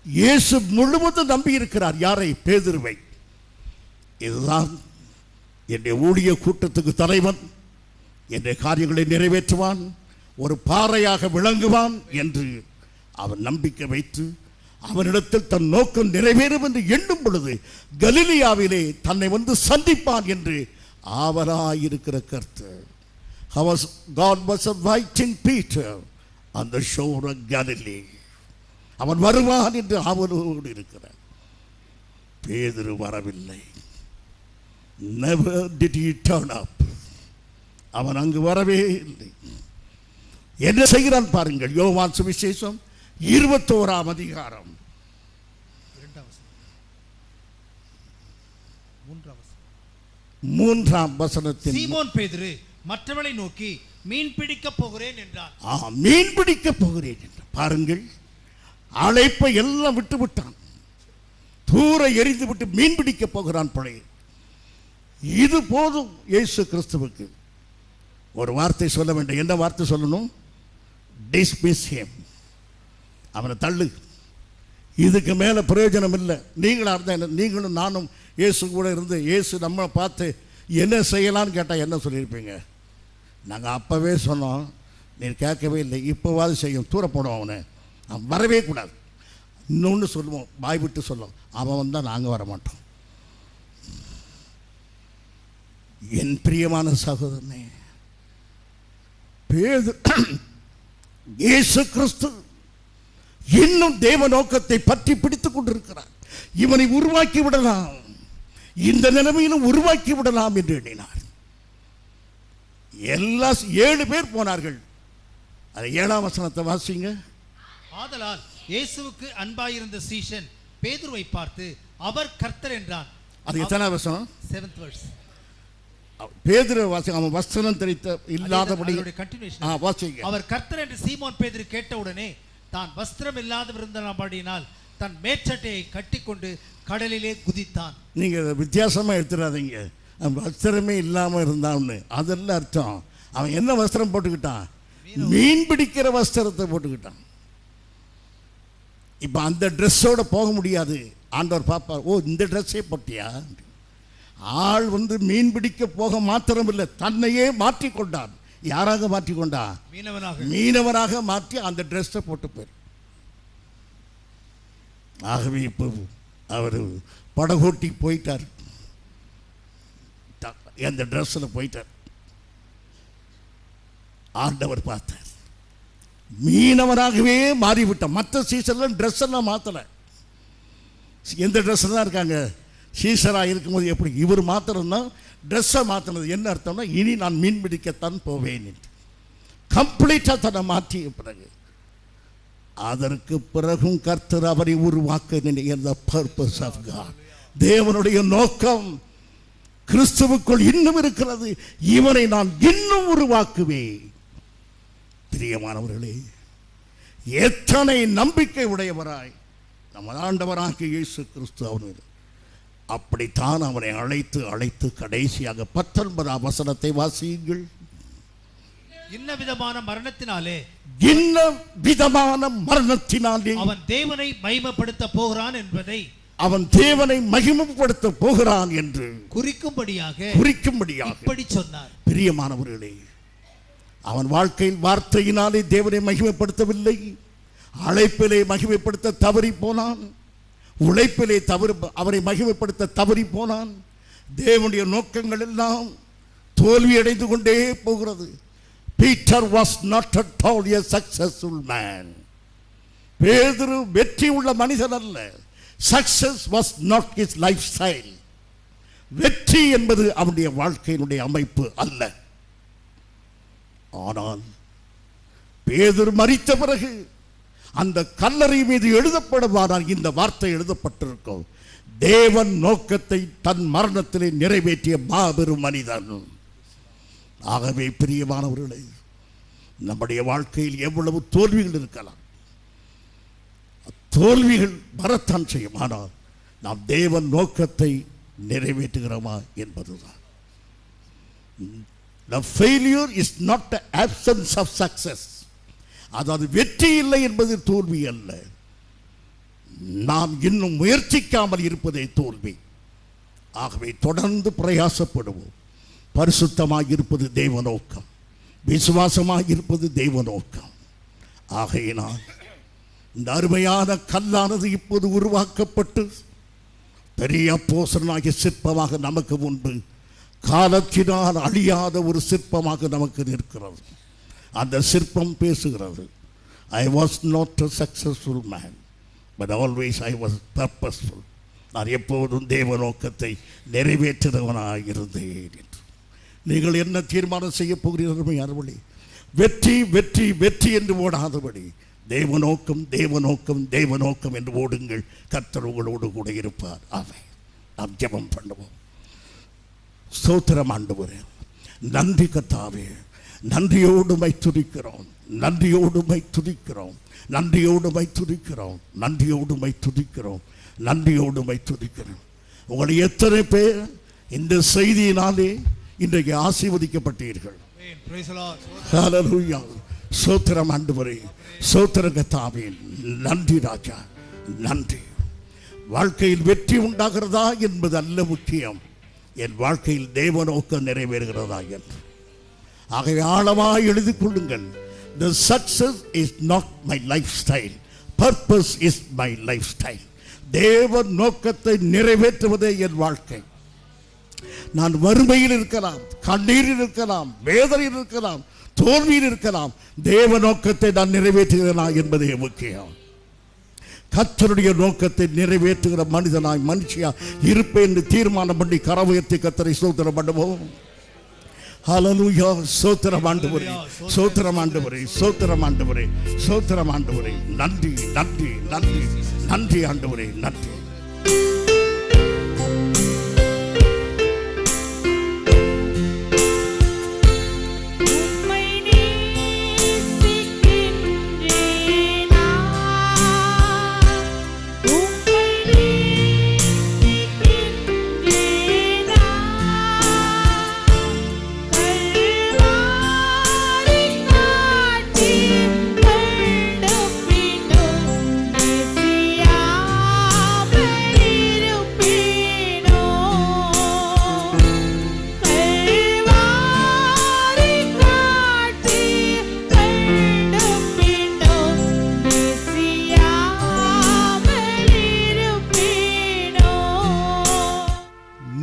இயேசு முழுவதும் நம்பி இருக்கிறார். யாரை? பேதுருவை. இதுதான் என்னுடைய ஊழிய கூட்டத்துக்கு தலைவன், என்னுடைய காரியங்களை நிறைவேற்றுவான், ஒரு பாறையாக விளங்குவான் என்று அவன் நம்பிக்கை வைத்து அவனிடத்தில் தன் நோக்கம் நிறைவேறும் என்று எண்ணும் பொழுது கலிலியாவிலே தன்னை வந்து சந்திப்பான் என்று ஆவலாயிருக்கிற கர்த்தர். God was inviting Peter on the shore of Galilee. அவன் வருவான் என்று ஆவலோடு இருக்கிறார். பேதுரு வரவில்லை. Never did he turn up. அவன் அங்கு வரவே இல்லை. என்ன செய்கிறான் பாருங்கள். யோவான் சுவிசேஷம் 21ஆம் அதிகாரம் 3ஆம் வசனத்தில், சீமோன் பேதுரு மற்றவனை நோக்கி மீன் பிடிக்க போகிறேன் என்றான். மீன் பிடிக்க போகிறேன் என்றான். பாருங்கள், அழைப்பை எல்லாம் விட்டு விட்டான். தூர எரிந்து விட்டு மீன் பிடிக்க போகிறான். பழைய இது போதும். இயேசு கிறிஸ்துவுக்கு ஒரு வார்த்தை சொல்ல வேண்டும். என்ன வார்த்தை சொல்லணும்? Dismiss him. அவனை தள்ளு. இதுக்கு மேலே பிரயோஜனம் இல்லை. நீங்களாக இருந்தால் நீங்களும் நானும் இயேசு கூட இருந்து இயேசு நம்ம பார்த்து என்ன செய்யலான்னு கேட்டால் என்ன சொல்லியிருப்பீங்க? நாங்கள் அப்போவே சொன்னோம், நீ கேட்கவே இல்லை, இப்போவாது செய்யும், தூர போடுவோம் அவனை, அவன் வரவே கூடாது. இன்னொன்று சொல்லுவோம், வாய் விட்டு சொல்லுவோம், அவன் வந்தால் நாங்கள் வர மாட்டோம். என் பிரியமான சகோதரனே, இயேசு கிறிஸ்து இன்னும் தேவ நோக்கத்தை பற்றி பிடித்துக் கொண்டிருக்கிறார். இவனை உருவாக்கி விடலாம், இந்த நிலைமையிலும் உருவாக்கி விடலாம் என்று எண்ணினார். எல்லா 7 பேர் போனார்கள். அது 7ஆம் வசனத்தை வாசிங்க. ஆதலால் இயேசுவுக்கு அன்பாயிருந்த சீஷன் பேதுருவை பார்த்து அவர் கர்த்தர் என்றான். அது எத்தனாவது வசனம்? 7th verse. பேதுரு வாசி, அவன் வஸ்திரம் தரித்த இல்லாதபடி வாசிங்க. அவர் கர்த்தர் என்று சீமோன் பேதுரு கேட்டவுடனே தான் வஸ்திரம் இல்லாதவர் இருந்தபடியினால் தன் மேற்சட்டையை கட்டிக்கொண்டு கடலிலே குதித்தான். நீங்க வித்தியாசமா எடுத்துடாதீங்க. வஸ்திரமே இல்லாம இருந்தான்னு அதெல்லாம் அர்த்தம். அவன் என்ன வஸ்திரம் போட்டுக்கிட்டான்? மீன் பிடிக்கிற வஸ்திரத்தை போட்டுக்கிட்டான். இப்ப அந்த ட்ரெஸ்ஸோட போக முடியாது. ஆண்டவர் பாப்பார், ஓ இந்த ட்ரெஸ்ஸே போட்டியா? ஆள் மீன் பிடிக்க போக மாத்திரமில்லை, தன்னையே மாற்றிக்கொண்டான். யாராக மாற்றிக்கொண்டா? மீனவராக மாற்றி அந்த ட்ரெஸ்ஸை போட்டு போய். ஆகவே இப்போ அவர் படகோட்டி போயிட்டார், அந்த ட்ரெஸ்ஸில் போயிட்டார். ஆண்டவர் பார்த்தார், மீனவராகவே மாறிவிட்டார். மற்ற சீசன்ல ட்ரெஸ் எல்லாம் மாற்றலை, எந்த ட்ரெஸ் தான் இருக்காங்க. சீசராக இருக்கும்போது எப்படி இவர் மாத்திரம்தான் ட்ரெஸ்ஸை மாற்றினது. என்ன அர்த்தம்னா, இனி நான் மீன் பிடிக்கத்தான் போவேன் என்று கம்ப்ளீட்டாக தன்னை மாற்றிய பிறகு, அதற்கு பிறகும் கர்த்தர் அவரை உருவாக்க நினைக்கிற பர்பஸ் ஆஃப் காட், தேவனுடைய நோக்கம் கிறிஸ்துவுக்குள் இன்னும் இருக்கிறது. இவனை நான் இன்னும் உருவாக்குவேன். பிரியமானவர்களே, எத்தனை நம்பிக்கை உடையவராய் நம்ம ஆண்டவராகிய இயேசு கிறிஸ்து அவன் அப்படித்தான் அவனை அழைத்து அழைத்து கடைசியாக 19ஆம் வசனத்தை வாசியுங்கள். இன்ன விதமான மரணத்தினாலே அவன் தேவனை மகிமைப்படுத்த போகிறான் என்பதை, அவன் தேவனை மகிமைப்படுத்த போகிறான் என்று குறிக்கும்படியாக இப்படி சொன்னார். பிரியமானவர்களே, அவன் வாழ்க்கையில் வார்த்தையினாலே தேவனை மகிமைப்படுத்தவில்லை, அழைப்பிலே மகிமைப்படுத்த தவறி போனான், உழைப்பிலே அவரை மகிமைப்படுத்த தவறி போனான். தேவனுடைய நோக்கங்கள் எல்லாம் தோல்வி அடைந்து கொண்டே போகிறது. Peter was not at all a successful man. பேதுரு வெற்றி உள்ள மனிதன் அல்ல. Success was not his lifestyle. வெற்றி என்பது அவனுடைய வாழ்க்கையினுடைய அமைப்பு அல்ல. ஆனால் பேதுரு மரித்த பிறகு அந்த கல்லறை மீது எழுதப்படுவானால் இந்த வார்த்தை எழுதப்பட்டிருக்கும், தேவன் நோக்கத்தை தன் மரணத்திலே நிறைவேற்றிய மாபெரும் மனிதன். ஆகவே பிரியமானவர்களே, நம்முடைய வாழ்க்கையில் எவ்வளவு தோல்விகள் இருக்கலாம், தோல்விகள் வரத்தான் செய்யும். ஆனால் நாம் தேவன் நோக்கத்தை நிறைவேற்றுகிறோமா என்பதுதான். The failure is not the absence of success. அதாவது வெற்றி இல்லை என்பது தோல்வி அல்ல, நாம் இன்னும் முயற்சிக்காமல் இருப்பதே தோல்வி. ஆகவே தொடர்ந்து பிரயாசப்படுவோம். பரிசுத்தமாக இருப்பது தேவ நோக்கம், விசுவாசமாக இருப்பது தேவ நோக்கம். ஆகையினால் இந்த அருமையான கல்லானது இப்போது உருவாக்கப்பட்டு பெரிய அப்போஸ்தலனாகிய சிற்பமாக நமக்கு முன்பு காலத்தினால் அழியாத ஒரு சிற்பமாக நமக்கு நிற்கிறது. அந்த சிற்பம் பேசுகிறது, I was not a successful man, but always I was purposeful. நான் எப்போதும் தேவ நோக்கத்தை நிறைவேற்றுகிறவனாக இருந்தேன் என்று. நீங்கள் என்ன தீர்மானம் செய்ய போகிறீர்கள்? அறுவழி வெற்றி வெற்றி வெற்றி என்று ஓடாதபடி தேவ நோக்கம் தேவ நோக்கம் தேவ நோக்கம் என்று ஓடுங்கள். கர்த்தர் உங்களோடு கூட இருப்பார். ஆமென். நாம் ஜெபம் பண்ணுவோம். ஸ்தோத்திரம் ஆண்டவரே, நன்றி கர்த்தாவே, நன்றியோடு மை துதிக்கிறோம், நன்றியோடு மை துதிக்கிறோம், நன்றியோடு மை துதிக்கிறோம், நன்றியோடு மை துதிக்கிறோம், நன்றியோடு மை துதிக்கிறோம். உங்களை எத்தனை பேர் இந்த செய்தியினாலே இன்றைக்கு ஆசீர்வதிக்கப்பட்டீர்கள்? ஹல்லேலூயா. ஸ்தோத்திரம் ஆண்டவரே, ஸ்தோத்திரம் கர்த்தாவே, நன்றி ராஜா, நன்றி. வாழ்க்கையில் வெற்றி உண்டாகிறதா என்பது அல்ல முக்கியம், என் வாழ்க்கையில் தேவ நோக்கம் நிறைவேறுகிறதா என்று. ஆகவே ஆழமாக எழுதிக் கொள்ளுங்கள். The success is not my lifestyle, purpose is my lifestyle. தேவ நோக்கத்தை நிறைவேற்றுவதே என் வாழ்க்கை. நான் வறுமையில் இருக்கலாம், கண்ணீரில் இருக்கலாம், வேதனையில் இருக்கலாம், தோல்வியில் இருக்கலாம், தேவ நோக்கத்தை நான் நிறைவேற்றுகிறேனா என்பதே முக்கியம். கர்த்தருடைய நோக்கத்தை நிறைவேற்றுகிற மனிதனாய் மனுஷியா இருப்பேன் என்று தீர்மானம் பண்ணி கரவுயர்த்தி கர்த்தரை ஸ்தோத்திரம் பண்ணுவோம். ஹல்லேலூயா. ஸ்தோத்திரம் ஆண்டவரே, ஸ்தோத்திரம் ஆண்டவரே, ஸ்தோத்திரம் ஆண்டவரே, ஸ்தோத்திரம் ஆண்டவரே. நன்றி நன்றி நன்றி நன்றி ஆண்டவரே, நன்றி.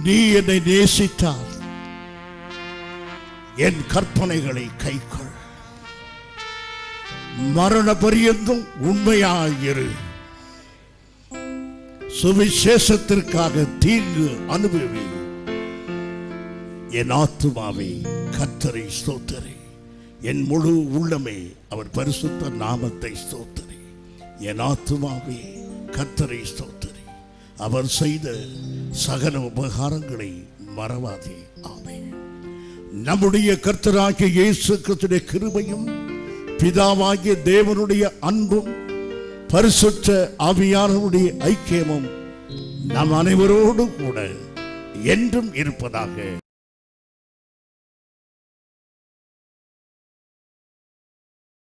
நீ என்னை நேசித்தால் என் கற்பனைகளை கைக்கொள், மரண பரியந்தம் உண்மையாயிரு, சுவிசேஷத்திற்காக தீங்கு அனுபவி. என் ஆத்துமாவே கர்த்தரை ஸ்தோத்திரி, என் முழு உள்ளமே அவர் பரிசுத்த நாமத்தை ஸ்தோத்திரி. என் ஆத்துமாவே கர்த்தரை ஸ்தோத்திரி, அவர் செய்த சகல உபகாரங்களை மறவாதே. ஆமென். நம்முடைய கர்த்தராகிய இயேசு கிறிஸ்துவின் கிருபையும் பிதாவாகிய தேவனுடைய அன்பும் பரிசுத்த ஆவியானவருடைய ஐக்கியமும் நம் அனைவரோடு கூட என்றும் இருப்பதாக.